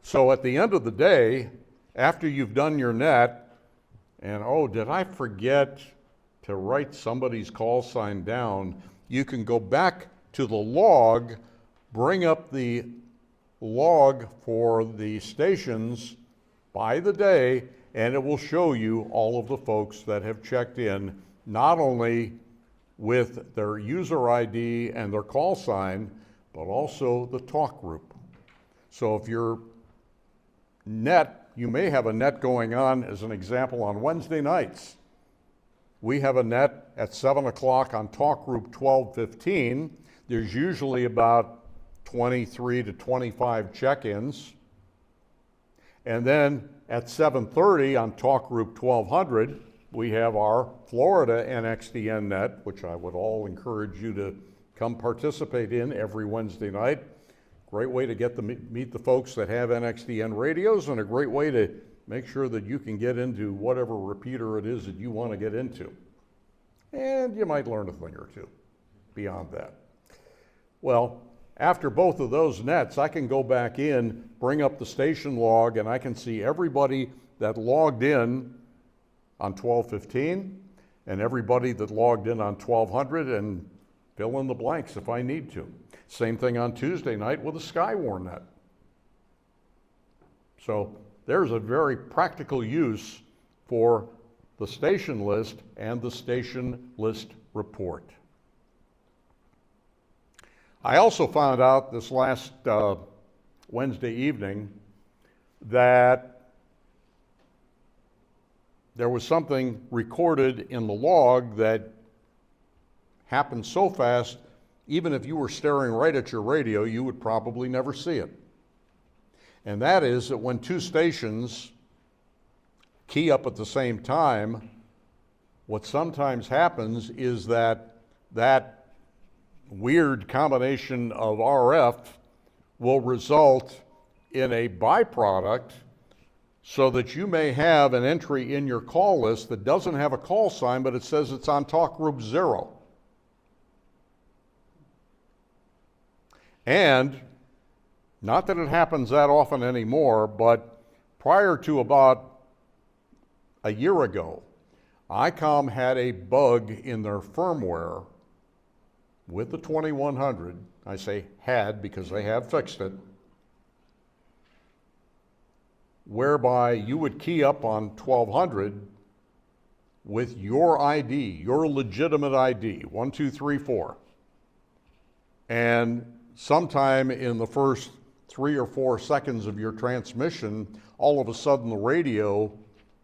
So at the end of the day, after you've done your net, and oh, did I forget to write somebody's call sign down, you can go back to the log, bring up the log for the stations by the day, and it will show you all of the folks that have checked in, not only with their user ID and their call sign, but also the talk group. So if your net, you may have a net going on, as an example, on Wednesday nights. We have a net at 7 o'clock on talk group 1215. There's usually about 23 to 25 check-ins. And then at 7:30 on Talk Group 1200, we have our Florida NXDN net, which I would all encourage you to come participate in every Wednesday night. Great way to get to meet the folks that have NXDN radios, and a great way to make sure that you can get into whatever repeater it is that you want to get into. And you might learn a thing or two beyond that. Well, after both of those nets, I can go back in, bring up the station log, and I can see everybody that logged in on 1215 and everybody that logged in on 1200, and fill in the blanks if I need to. Same thing on Tuesday night with a Skywarn net. So there's a very practical use for the station list and the station list report. I also found out this last Wednesday evening that there was something recorded in the log that happened so fast, even if you were staring right at your radio, you would probably never see it. And that is that when two stations key up at the same time, what sometimes happens is that that weird combination of RF will result in a byproduct, so that you may have an entry in your call list that doesn't have a call sign, but it says it's on Talk Group 0. And not that it happens that often anymore, but prior to about a year ago, Icom had a bug in their firmware with the 2100. I say had because they have fixed it, whereby you would key up on 1200 with your ID, your legitimate ID, 1234. And sometime in the first 3 or 4 seconds of your transmission, all of a sudden the radio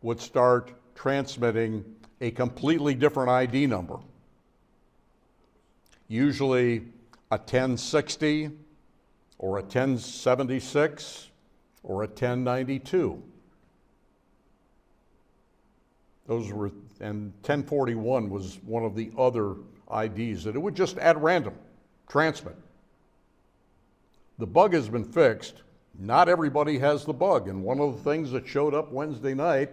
would start transmitting a completely different ID number. Usually a 1060 or a 1076 or a 1092. Those were, and 1041 was one of the other IDs that it would just at random transmit. The bug has been fixed. Not everybody has the bug, and one of the things that showed up Wednesday night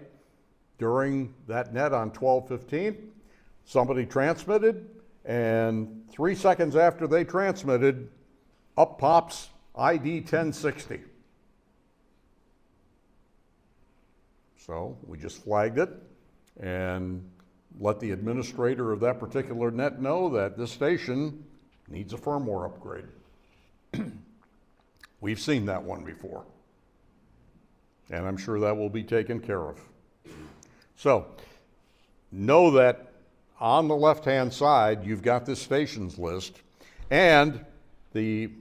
during that net on 1215, somebody transmitted, and 3 seconds after they transmitted, up pops ID 1060. So we just flagged it and let the administrator of that particular net know that this station needs a firmware upgrade. We've seen that one before, and I'm sure that will be taken care of. So know that on the left-hand side, you've got this stations list, and the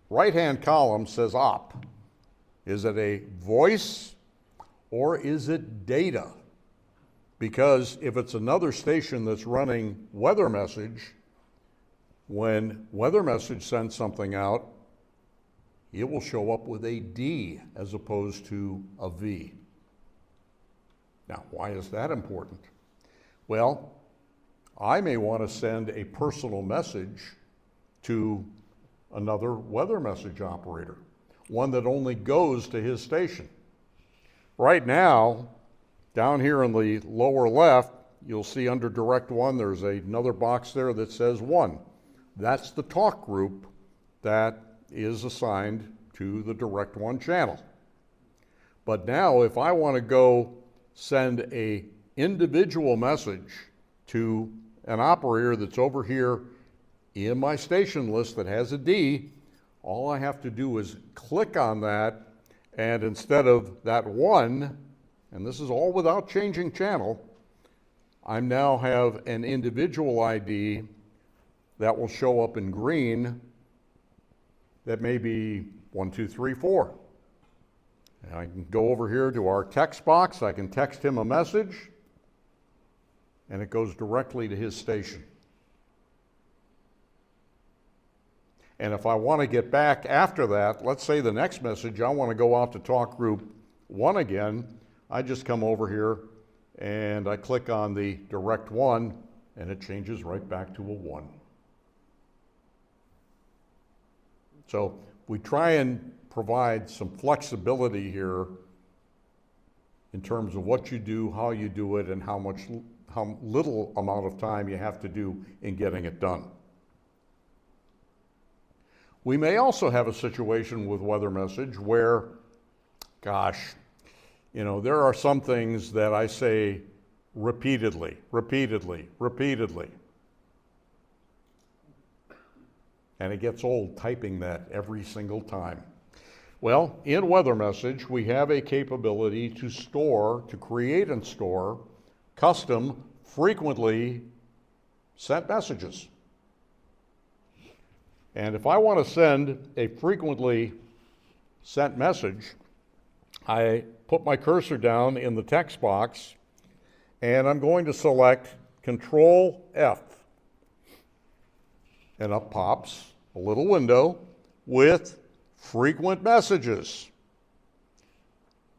right-hand column says op. Is it a voice or is it data? Because if it's another station that's running weather message, when weather message sends something out, it will show up with a D as opposed to a V. Now, why is that important? Well, I may want to send a personal message to another weather message operator, one that only goes to his station. Right now, down here in the lower left, you'll see under Direct 1, there's another box there that says 1. That's the talk group that is assigned to the Direct 1 channel. But now, if I want to go send a individual message to an operator that's over here in my station list that has a D, all I have to do is click on that, and instead of that 1, and this is all without changing channel, I now have an individual ID that will show up in green that may be 1234. And I can go over here to our text box, I can text him a message, and it goes directly to his station. And if I want to get back after that, let's say the next message, I want to go out to talk group 1 again, I just come over here and I click on the direct 1 and it changes right back to a 1. So we try and provide some flexibility here in terms of what you do, how you do it, and how little amount of time you have to do in getting it done. We may also have a situation with weather message where, gosh, you know, there are some things that I say repeatedly. And it gets old typing that every single time. Well, in weather message, we have a capability to create and store custom, frequently sent messages. And if I want to send a frequently sent message, I put my cursor down in the text box and I'm going to select Control F. And up pops a little window with frequent messages.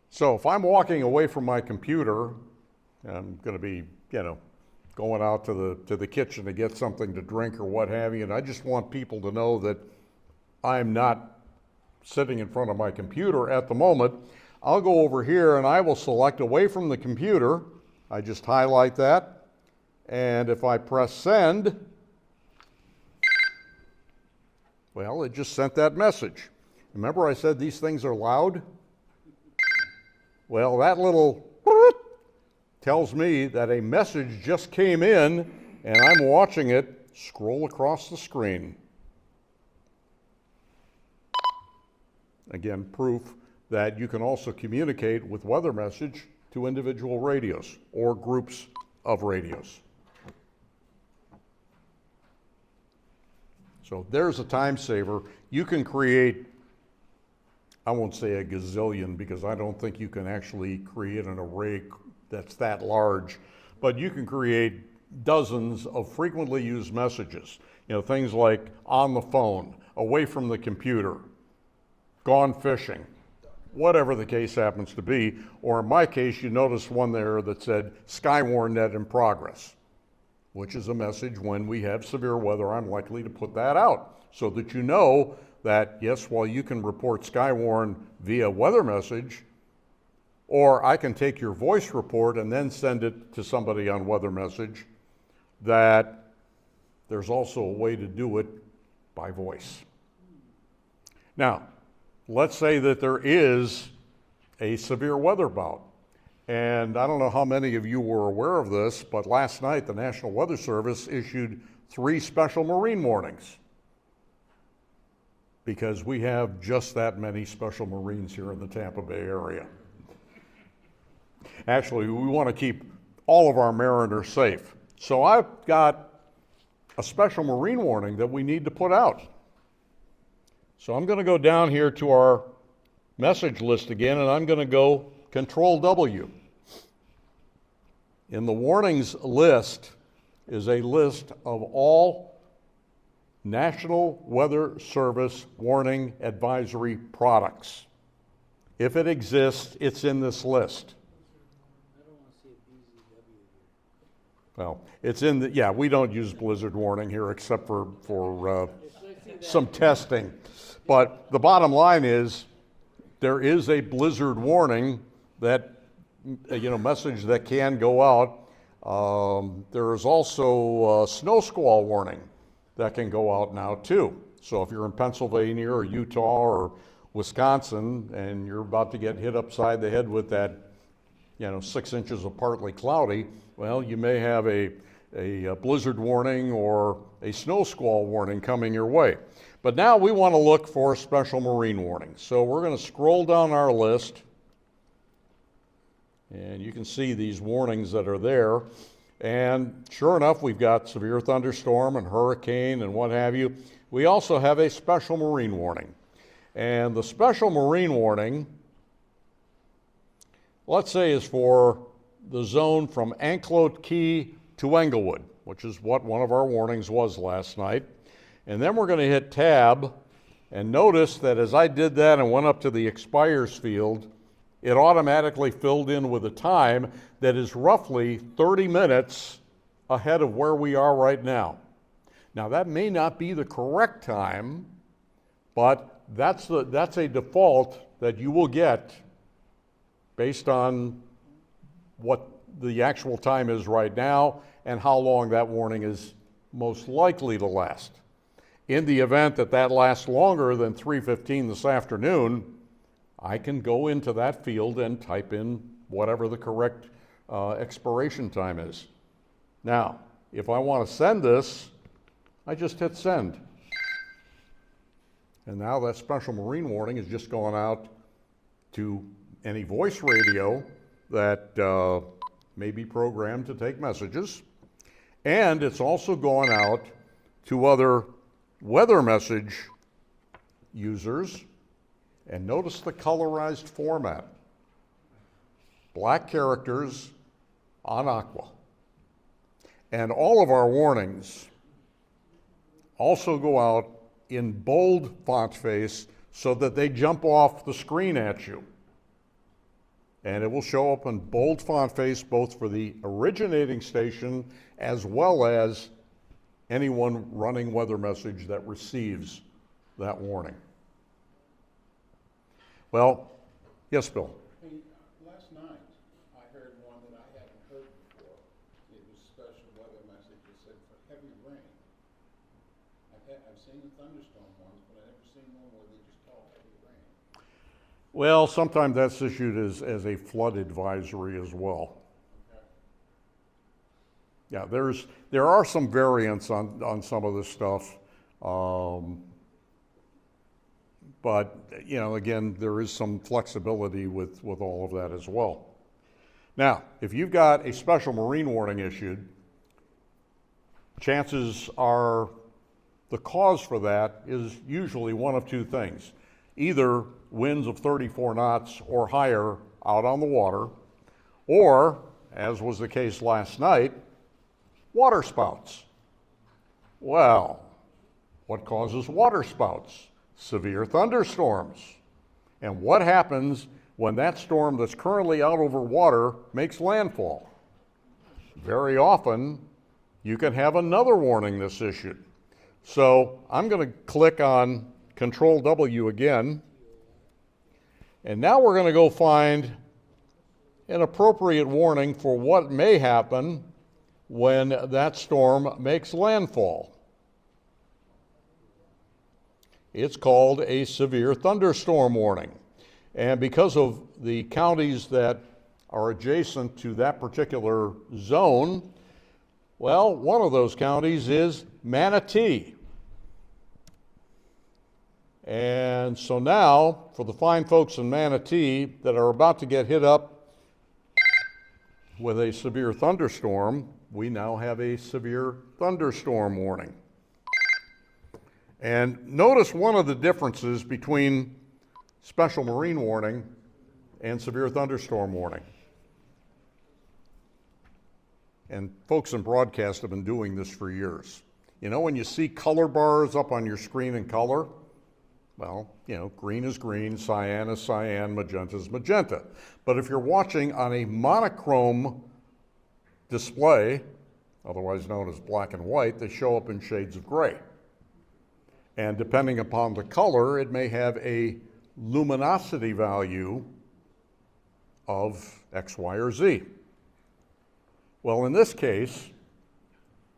So if I'm walking away from my computer, I'm going to be, you know, going out to the kitchen to get something to drink or what have you, and I just want people to know that I'm not sitting in front of my computer at the moment, I'll go over here and I will select away from the computer. I just highlight that, and if I press send, well, it just sent that message. Remember I said these things are loud? Well, that little tells me that a message just came in and I'm watching it scroll across the screen. Again, proof that you can also communicate with weather message to individual radios or groups of radios. So there's a time saver. You can create, I won't say a gazillion because I don't think you can actually create an array that's that large, but you can create dozens of frequently used messages. You know, things like on the phone, away from the computer, gone fishing, whatever the case happens to be. Or in my case, you notice one there that said Skywarn net in progress, which is a message when we have severe weather, I'm likely to put that out so that you know that, yes, while you can report Skywarn via weather message, or I can take your voice report and then send it to somebody on weather message, that there's also a way to do it by voice. Now, let's say that there is a severe weather bout. And I don't know how many of you were aware of this, but last night the National Weather Service issued 3 special marine warnings because we have just that many special marines here in the Tampa Bay area. Actually, we want to keep all of our mariners safe. So I've got a special marine warning that we need to put out. So I'm going to go down here to our message list again, and I'm going to go Control W. In the warnings list is a list of all National Weather Service warning advisory products. If it exists, it's in this list. I don't want to see a BZW here. Well, it's in the, yeah, we don't use blizzard warning here except for some testing. But the bottom line is there is a blizzard warning that, you know, message that can go out. There is also a snow squall warning that can go out now too. So if you're in Pennsylvania or Utah or Wisconsin and you're about to get hit upside the head with that, you know, 6 inches of partly cloudy, well, you may have a blizzard warning or a snow squall warning coming your way. But now we want to look for special marine warnings. So we're going to scroll down our list, and you can see these warnings that are there. And sure enough, we've got severe thunderstorm and hurricane and what have you. We also have a special marine warning. And the special marine warning, let's say, is for the zone from Anclote Key to Englewood, which is what one of our warnings was last night. And then we're going to hit Tab, and notice that as I did that and went up to the expires field, it automatically filled in with a time that is roughly 30 minutes ahead of where we are right now. Now that may not be the correct time, but that's a default that you will get based on what the actual time is right now and how long that warning is most likely to last. In the event that that lasts longer than 3:15 this afternoon, I can go into that field and type in whatever the correct expiration time is. Now, if I want to send this, I just hit send. And now that special marine warning is just going out to any voice radio that may be programmed to take messages. And it's also going out to other weather message users. And notice the colorized format. Black characters on aqua. And all of our warnings also go out in bold font face so that they jump off the screen at you. And it will show up in bold font face both for the originating station as well as anyone running weather message that receives that warning. Well, yes, Bill? Hey, last night I heard one that I hadn't heard before. It was a special weather message that said for heavy rain. I've seen the thunderstorm ones, but I've never seen one where they just call heavy rain. Well, sometimes that's issued as a flood advisory as well. Okay. Yeah, there are some variants on some of this stuff. But, you know, again, there is some flexibility with all of that as well. Now, if you've got a special marine warning issued, chances are the cause for that is usually one of two things. Either winds of 34 knots or higher out on the water, or, as was the case last night, water spouts. Well, what causes water spouts? Severe thunderstorms. And what happens when that storm that's currently out over water makes landfall? Very often, you can have another warning that's issued. So I'm going to click on Control W again. And now we're going to go find an appropriate warning for what may happen when that storm makes landfall. It's called a severe thunderstorm warning. And because of the counties that are adjacent to that particular zone, well, one of those counties is Manatee. And so now, for the fine folks in Manatee that are about to get hit up with a severe thunderstorm, we now have a severe thunderstorm warning. And notice one of the differences between special marine warning and severe thunderstorm warning. And folks in broadcast have been doing this for years. You know, when you see color bars up on your screen in color, well, you know, green is green, cyan is cyan, magenta is magenta. But if you're watching on a monochrome display, otherwise known as black and white, they show up in shades of gray. And depending upon the color, it may have a luminosity value of X, Y, or Z. Well, in this case,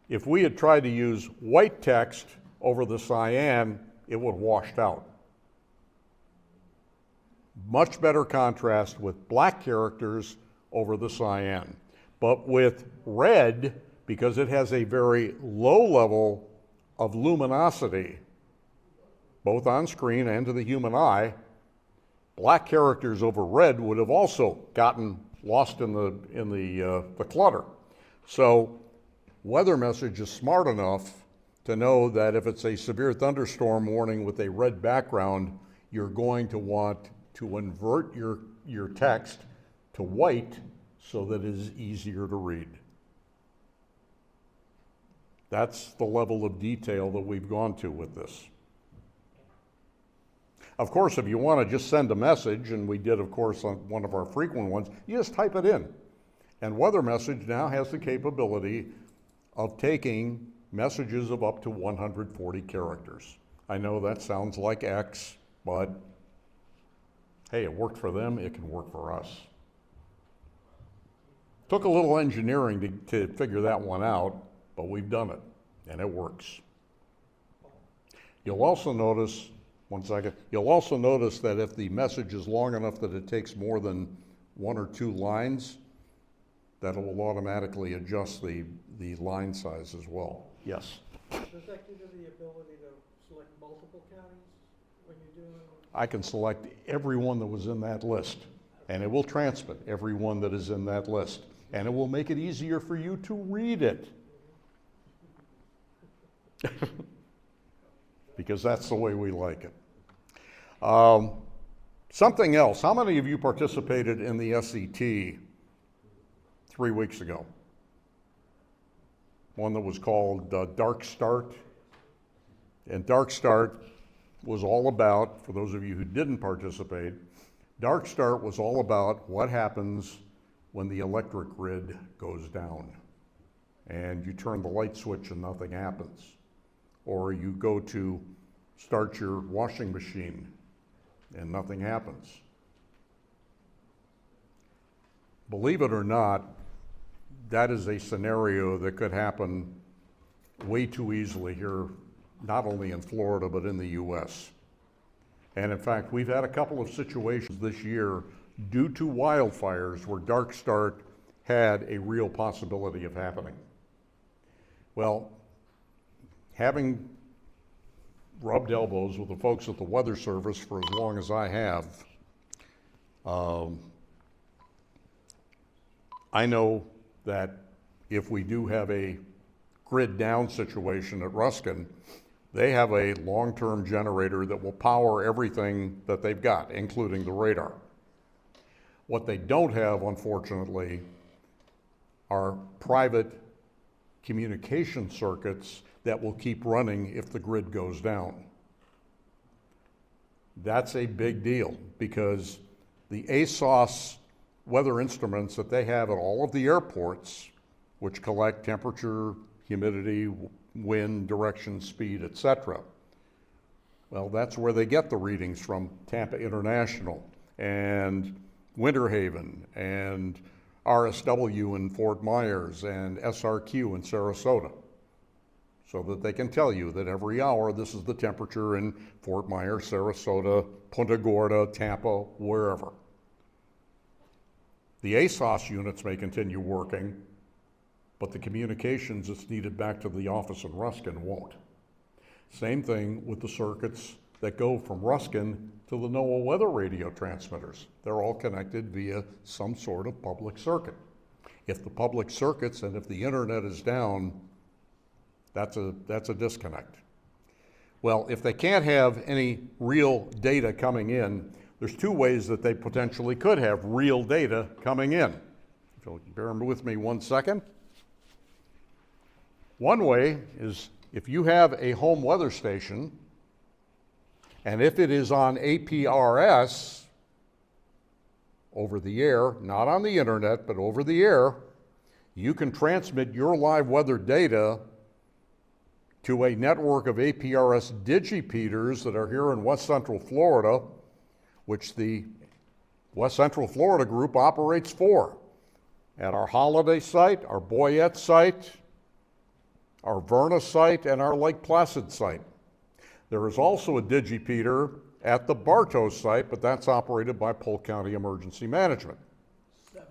if we had tried to use white text over the cyan, it would have washed out. Much better contrast with black characters over the cyan. But with red, because it has a very low level of luminosity, both on screen and to the human eye, black characters over red would have also gotten lost in the clutter. So weather message is smart enough to know that if it's a severe thunderstorm warning with a red background, you're going to want to invert your text to white so that it is easier to read. That's the level of detail that we've gone to with this. Of course, if you want to just send a message, and we did, of course, on one of our frequent ones, you just type it in. And Weather Message now has the capability of taking messages of up to 140 characters. I know that sounds like X, but hey, it worked for them, it can work for us. Took a little engineering to figure that one out, but we've done it, and it works. You'll also notice, one second, you'll also notice that if the message is long enough that it takes more than 1 or 2 lines, that will automatically adjust the line size as well. Yes? Does that give you the ability to select multiple counties when you're doing? I can select every one that was in that list, and it will transmit every one that is in that list, and it will make it easier for you to read it. Because that's the way we like it. Something else, how many of you participated in the SET 3 weeks ago? One that was called Dark Start. And Dark Start was all about, for those of you who didn't participate, Dark Start was all about what happens when the electric grid goes down and you turn the light switch and nothing happens. Or you go to start your washing machine and nothing happens. Believe it or not, that is a scenario that could happen way too easily here, not only in Florida, but in the US. And in fact, we've had a couple of situations this year due to wildfires where Dark Start had a real possibility of happening. Well, having rubbed elbows with the folks at the Weather Service for as long as I have, I know that if we do have a grid down situation at Ruskin, they have a long-term generator that will power everything that they've got, including the radar. What they don't have, unfortunately, are private communication circuits that will keep running if the grid goes down. That's a big deal because the ASOS weather instruments that they have at all of the airports, which collect temperature, humidity, wind, direction, speed, etc. Well, that's where they get the readings from Tampa International and Winter Haven and RSW in Fort Myers and SRQ in Sarasota, so that they can tell you that every hour this is the temperature in Fort Myers, Sarasota, Punta Gorda, Tampa, wherever. The ASOS units may continue working, but the communications that's needed back to the office in Ruskin won't. Same thing with the circuits that go from Ruskin to the NOAA weather radio transmitters. They're all connected via some sort of public circuit. If the public circuits and if the internet is down, that's a disconnect. Well, if they can't have any real data coming in, there's 2 ways that they potentially could have real data coming in. So bear with me 1 second. One way is if you have a home weather station, and if it is on APRS, over the air, not on the internet, but over the air, you can transmit your live weather data to a network of APRS digipeaters that are here in West Central Florida, which the West Central Florida group operates for. At our Holiday site, our Boyette site, our Verna site, and our Lake Placid site. There is also a digipeater at the Bartow site, but that's operated by Polk County Emergency Management. 7.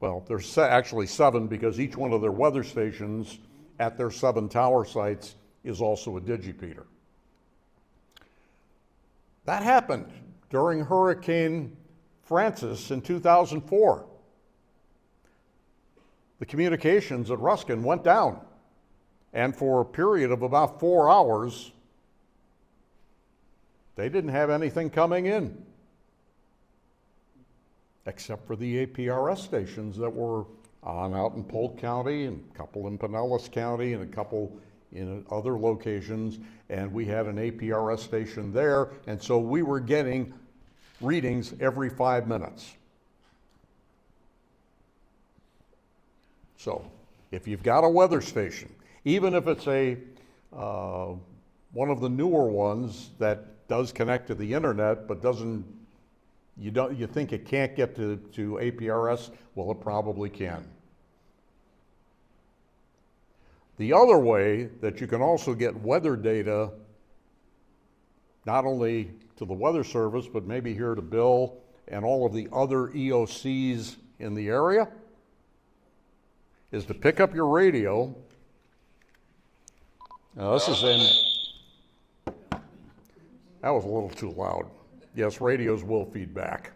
Well, there's actually 7 because each one of their weather stations at their 7 tower sites is also a digipeater. That happened during Hurricane Francis in 2004. The communications at Ruskin went down, and for a period of about 4 hours, they didn't have anything coming in, except for the APRS stations that were on out in Polk County, and a couple in Pinellas County, and a couple in other locations, and we had an APRS station there, and so we were getting readings every 5 minutes. So, if you've got a weather station, even if it's a one of the newer ones that does connect to the internet, but you think it can't get to APRS? Well, it probably can. The other way that you can also get weather data, not only to the Weather Service, but maybe here to Bill and all of the other EOCs in the area, is to pick up your radio. Now this is that was a little too loud. Yes, radios will feed back.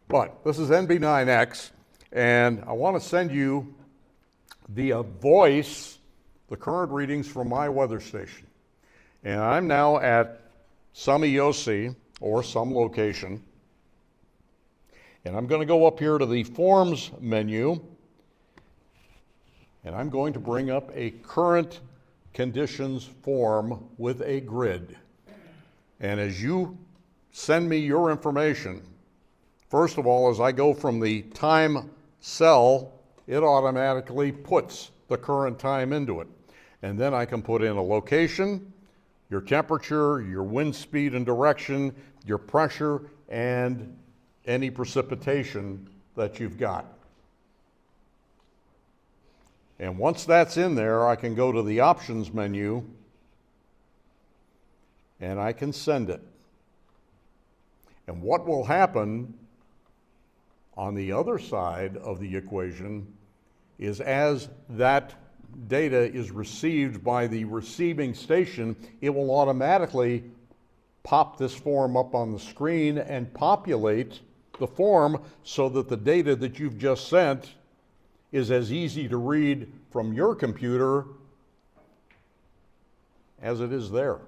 But this is NB9X, and I want to send you via voice the current readings from my weather station. And I'm now at some EOC or some location, and I'm going to go up here to the Forms menu, and I'm going to bring up a current conditions form with a grid. And as you send me your information, first of all, as I go from the time cell, it automatically puts the current time into it. And then I can put in a location, your temperature, your wind speed and direction, your pressure, and any precipitation that you've got. And once that's in there, I can go to the options menu and I can send it. And what will happen on the other side of the equation is, as that data is received by the receiving station, it will automatically pop this form up on the screen and populate the form so that the data that you've just sent is as easy to read from your computer as it is there.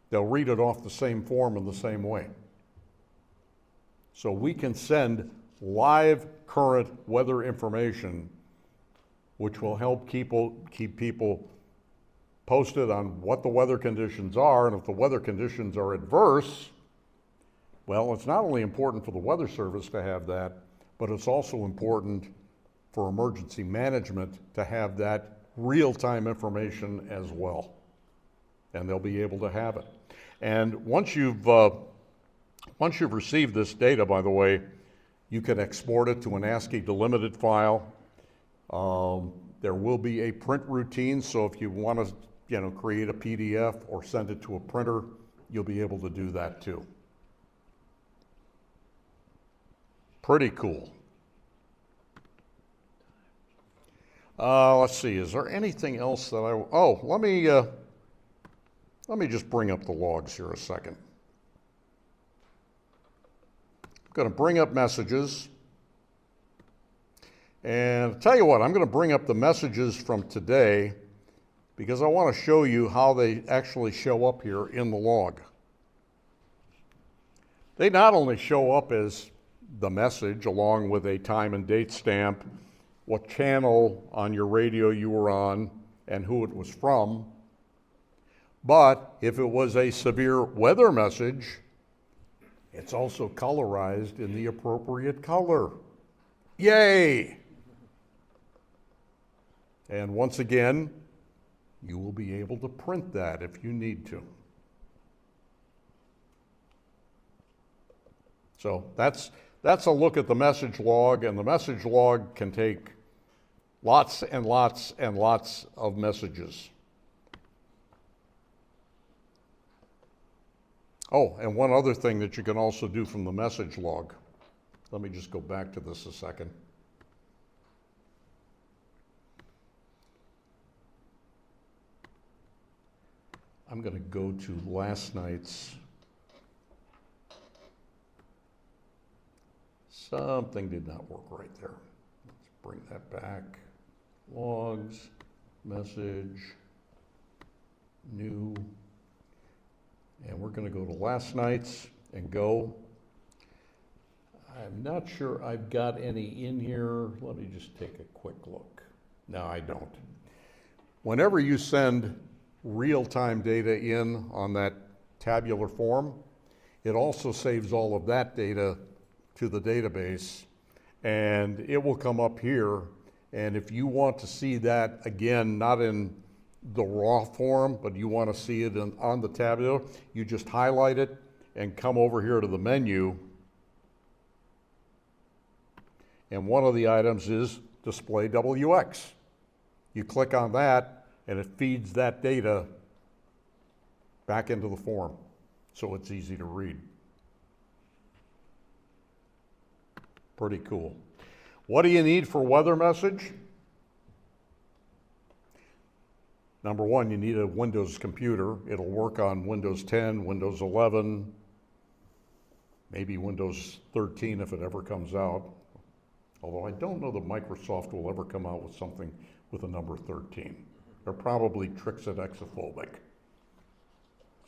They'll read it off the same form in the same way. So we can send live current weather information, which will help keep people posted on what the weather conditions are, and if the weather conditions are adverse, well, it's not only important for the Weather Service to have that, but it's also important for emergency management to have that real-time information as well. And they'll be able to have it. And once you've received this data, by the way, you can export it to an ASCII delimited file. There will be a print routine, so if you want to, create a PDF or send it to a printer, you'll be able to do that too. Pretty cool. Let's see, is there anything else that let me just bring up the logs here a second. I'm going to bring up messages. And I'll tell you what, I'm going to bring up the messages from today because I want to show you how they actually show up here in the log. They not only show up as the message along with a time and date stamp, what channel on your radio you were on, and who it was from, but if it was a severe weather message, it's also colorized in the appropriate color. Yay! And once again, you will be able to print that if you need to. So that's a look at the message log, and the message log can take lots and lots and lots of messages. Oh, and one other thing that you can also do from the message log. Let me just go back to this a second. I'm going to go to last night's. Something did not work right there. Let's bring that back. Logs, message, new. And we're going to go to last night's and go. I'm not sure I've got any in here. Let me just take a quick look. No, I don't. Whenever you send real-time data in on that tabular form, it also saves all of that data to the database, and it will come up here. And if you want to see that again, not in the raw form, but you want to see it on the tabular, you just highlight it and come over here to the menu. And one of the items is Display WX. You click on that, and it feeds that data back into the form, so it's easy to read. Pretty cool. What do you need for weather message? Number one, you need a Windows computer. It'll work on Windows 10, Windows 11, maybe Windows 13 if it ever comes out. Although I don't know that Microsoft will ever come out with something with a number 13. They're probably Trixit-exophobic.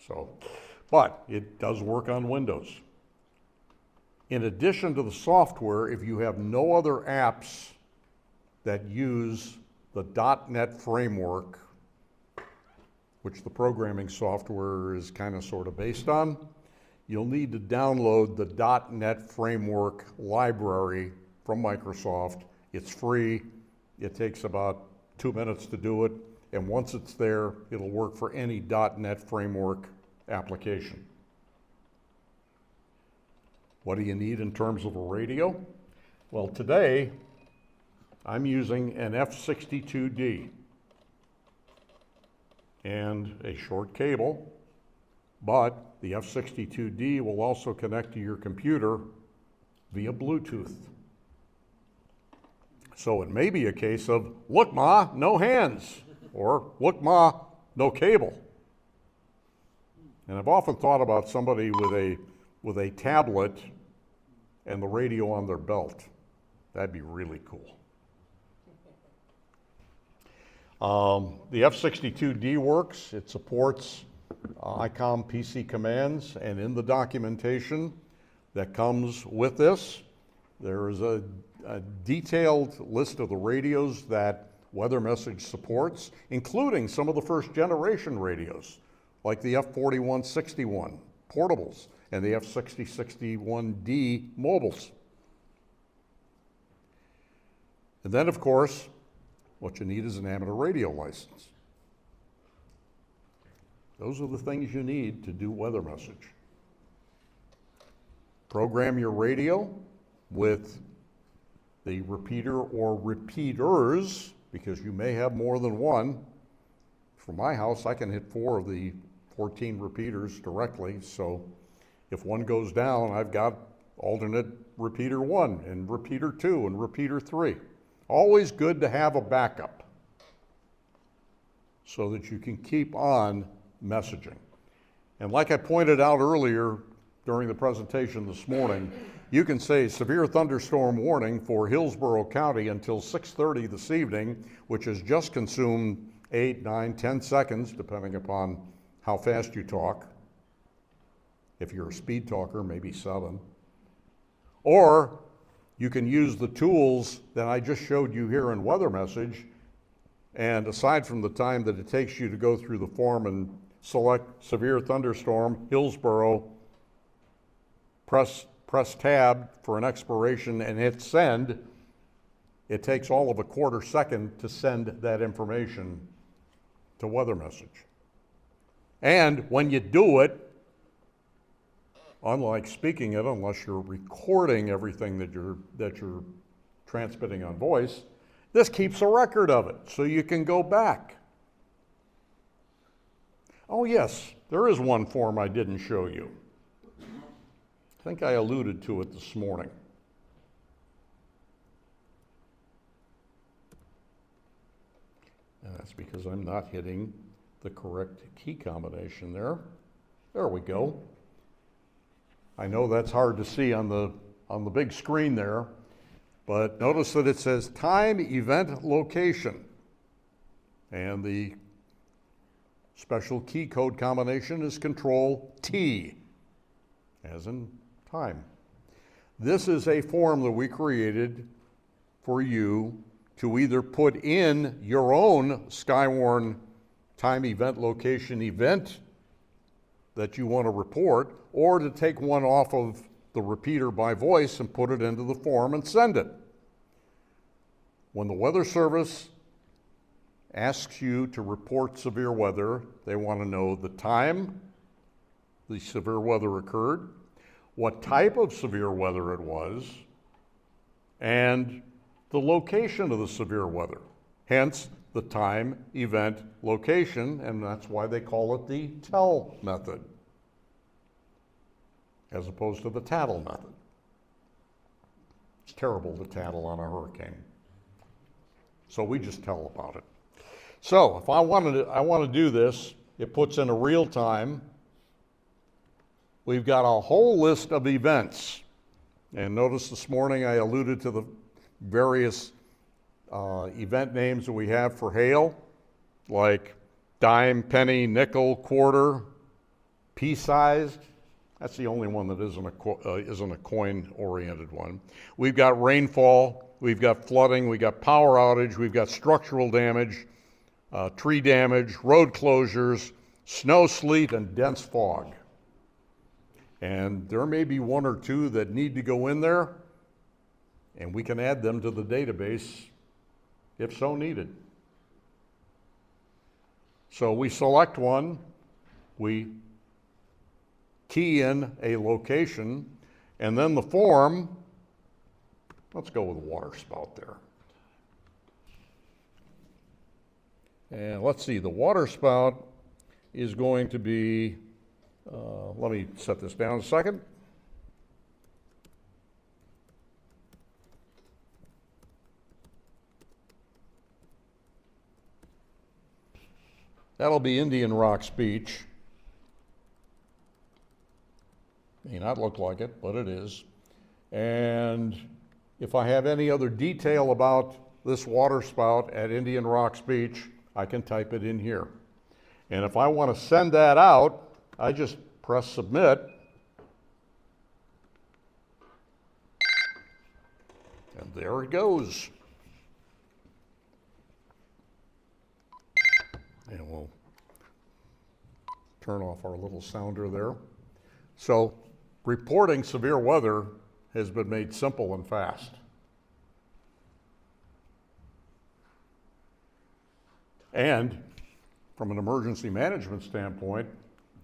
So, but it does work on Windows. In addition to the software, if you have no other apps that use the .NET framework, which the programming software is kind of sort of based on, you'll need to download the .NET framework library from Microsoft. It's free. It takes about 2 minutes to do it. And once it's there, it'll work for any .NET framework application. What do you need in terms of a radio? Well, today, I'm using an F62D and a short cable, but the F62D will also connect to your computer via Bluetooth. So it may be a case of, look, Ma, no hands, or look, Ma, no cable. And I've often thought about somebody with a tablet and the radio on their belt. That'd be really cool. The F62D works. It supports Icom PC commands, and in the documentation that comes with this, there is a detailed list of the radios that Weather Message supports, including some of the first generation radios, like the F4161 portables and the F6061D mobiles. And then, of course, what you need is an amateur radio license. Those are the things you need to do Weather Message. Program your radio with the repeater or repeaters, because you may have more than one. For my house, I can hit 4 of the 14 repeaters directly, so if one goes down, I've got alternate repeater 1 and repeater 2 and repeater 3. Always good to have a backup so that you can keep on messaging. And like I pointed out earlier during the presentation this morning, you can say severe thunderstorm warning for Hillsborough County until 6:30 this evening, which has just consumed 8, 9, 10 seconds, depending upon how fast you talk. If you're a speed talker, maybe 7. Or you can use the tools that I just showed you here in Weather Message, and aside from the time that it takes you to go through the form and select severe thunderstorm, Hillsborough, press tab for an expiration and hit send, it takes all of a quarter second to send that information to Weather Message. And when you do it, unlike speaking it, unless you're recording everything that you're transmitting on voice, this keeps a record of it, so you can go back. Oh yes, there is one form I didn't show you. I think I alluded to it this morning. And that's because I'm not hitting the correct key combination there. There we go. I know that's hard to see on the big screen there, but notice that it says time, event, location. And the special key code combination is Control T, as in time. This is a form that we created for you to either put in your own Skywarn time, event, location, event that you want to report, or to take one off of the repeater by voice and put it into the form and send it. When the Weather Service asks you to report severe weather, they want to know the time the severe weather occurred, what type of severe weather it was, and the location of the severe weather. Hence, the time, event, location, and that's why they call it the tell method, as opposed to the tattle method. It's terrible to tattle on a hurricane. So we just tell about it. So if I want to do this, it puts in a real time. We've got a whole list of events. And notice this morning I alluded to the various event names that we have for hail, like dime, penny, nickel, quarter, pea-sized. That's the only one that isn't a coin-oriented one. We've got rainfall, we've got flooding, we've got power outage, we've got structural damage, tree damage, road closures, snow, sleet, and dense fog. And there may be one or two that need to go in there, and we can add them to the database if so needed. So we select one, we key in a location, and then the form, let's go with a water spout there. And let's see, the water spout is going to be, let me set this down a second. That'll be Indian Rocks Beach. May not look like it, but it is. And if I have any other detail about this water spout at Indian Rocks Beach, I can type it in here. And if I want to send that out, I just press submit. And there it goes. And we'll turn off our little sounder there. So reporting severe weather has been made simple and fast. And from an emergency management standpoint,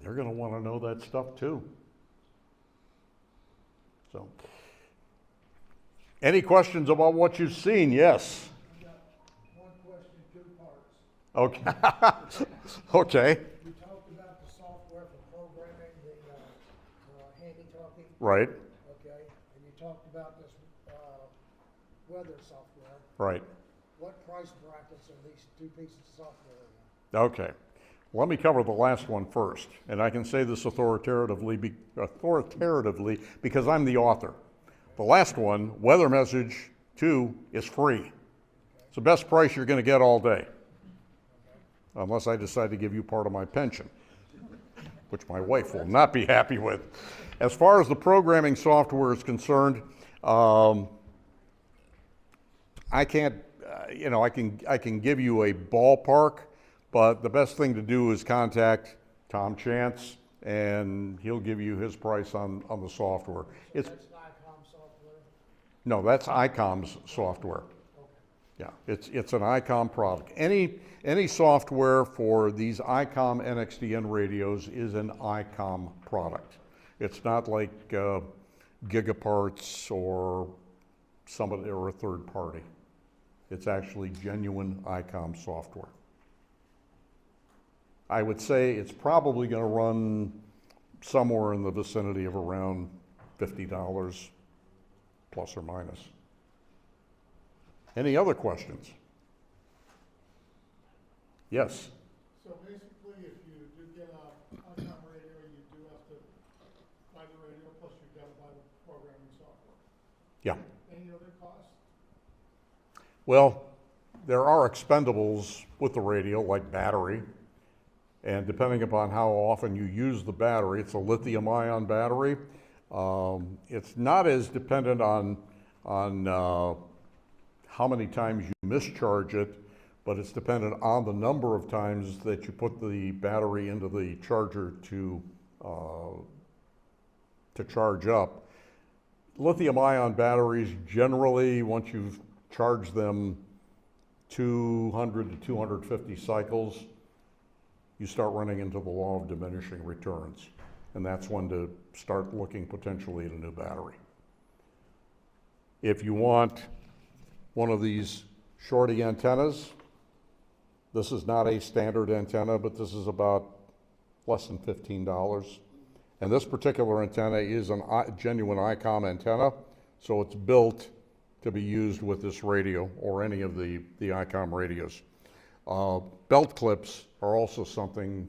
they're going to want to know that stuff too. So, any questions about what you've seen? Yes. I've got one question, two parts. Okay. Okay. You talked about the software for programming the handy-talkie, Right. okay? And you talked about this weather software. Right. What price brackets are these two pieces of software in? Okay. Let me cover the last one first, and I can say this authoritatively because I'm the author. The last one, Weather Message 2, is free. It's the best price you're going to get all day, unless I decide to give you part of my pension, which my wife will not be happy with. As far as the programming software is concerned, I can't, I can give you a ballpark, but the best thing to do is contact Tom Chance, and he'll give you his price on the software. That's Icom software? No, that's Icom's software. Yeah, it's an Icom product. Any software for these Icom NXDN radios is an Icom product. It's not like Gigaparts or somebody or a third party. It's actually genuine Icom software. I would say it's probably going to run somewhere in the vicinity of around $50 plus or minus. Any other questions? Yes. So basically, if you do get a Icom radio, you do have to buy the radio, plus you've got to buy the programming software. Yeah. Any other costs? Well, there are expendables with the radio, like battery. And depending upon how often you use the battery, it's a lithium-ion battery. It's not as dependent on how many times you mischarge it, but it's dependent on the number of times that you put the battery into the charger to charge up. Lithium-ion batteries, generally, once you've charged them 200 to 250 cycles, you start running into the law of diminishing returns. And that's when to start looking potentially at a new battery. If you want one of these shorty antennas, this is not a standard antenna, but this is about less than $15. And this particular antenna is a genuine Icom antenna, so it's built to be used with this radio or any of the Icom radios. Belt clips are also something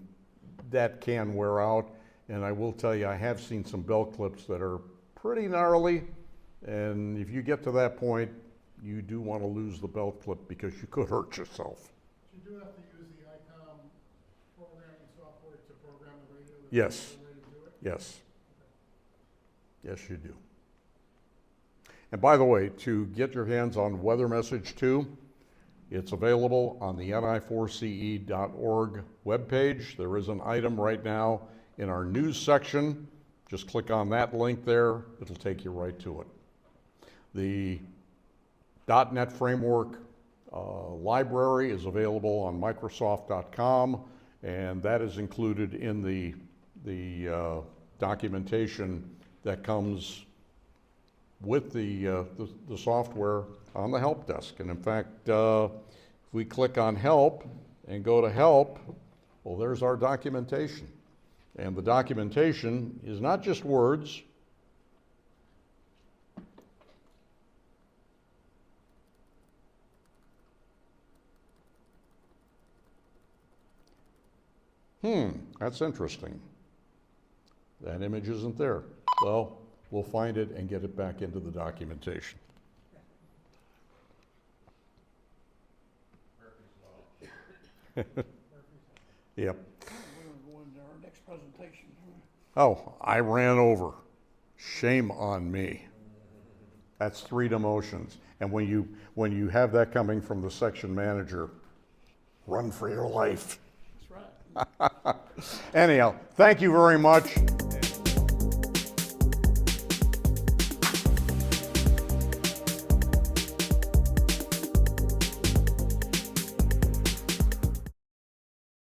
that can wear out, and I will tell you, I have seen some belt clips that are pretty gnarly, and if you get to that point, you do want to lose the belt clip because you could hurt yourself. You do have to use the Icom programming software to program the radio? Yes. The way to do it? Yes. Yes, you do. And by the way, to get your hands on Weather Message 2, it's available on the ni4ce.org webpage. There is an item right now in our news section. Just click on that link there. It'll take you right to it. The .NET Framework library is available on Microsoft.com, and that is included in the documentation that comes with the software on the help desk. And in fact, if we click on help and go to help, well, there's our documentation. And the documentation is not just words. That's interesting. That image isn't there. Well, we'll find it and get it back into the documentation. Yep. We're gonna go into our next presentation. Oh, I ran over. Shame on me. That's 3 demotions. And when you have that coming from the section manager, run for your life. That's right. Anyhow, thank you very much.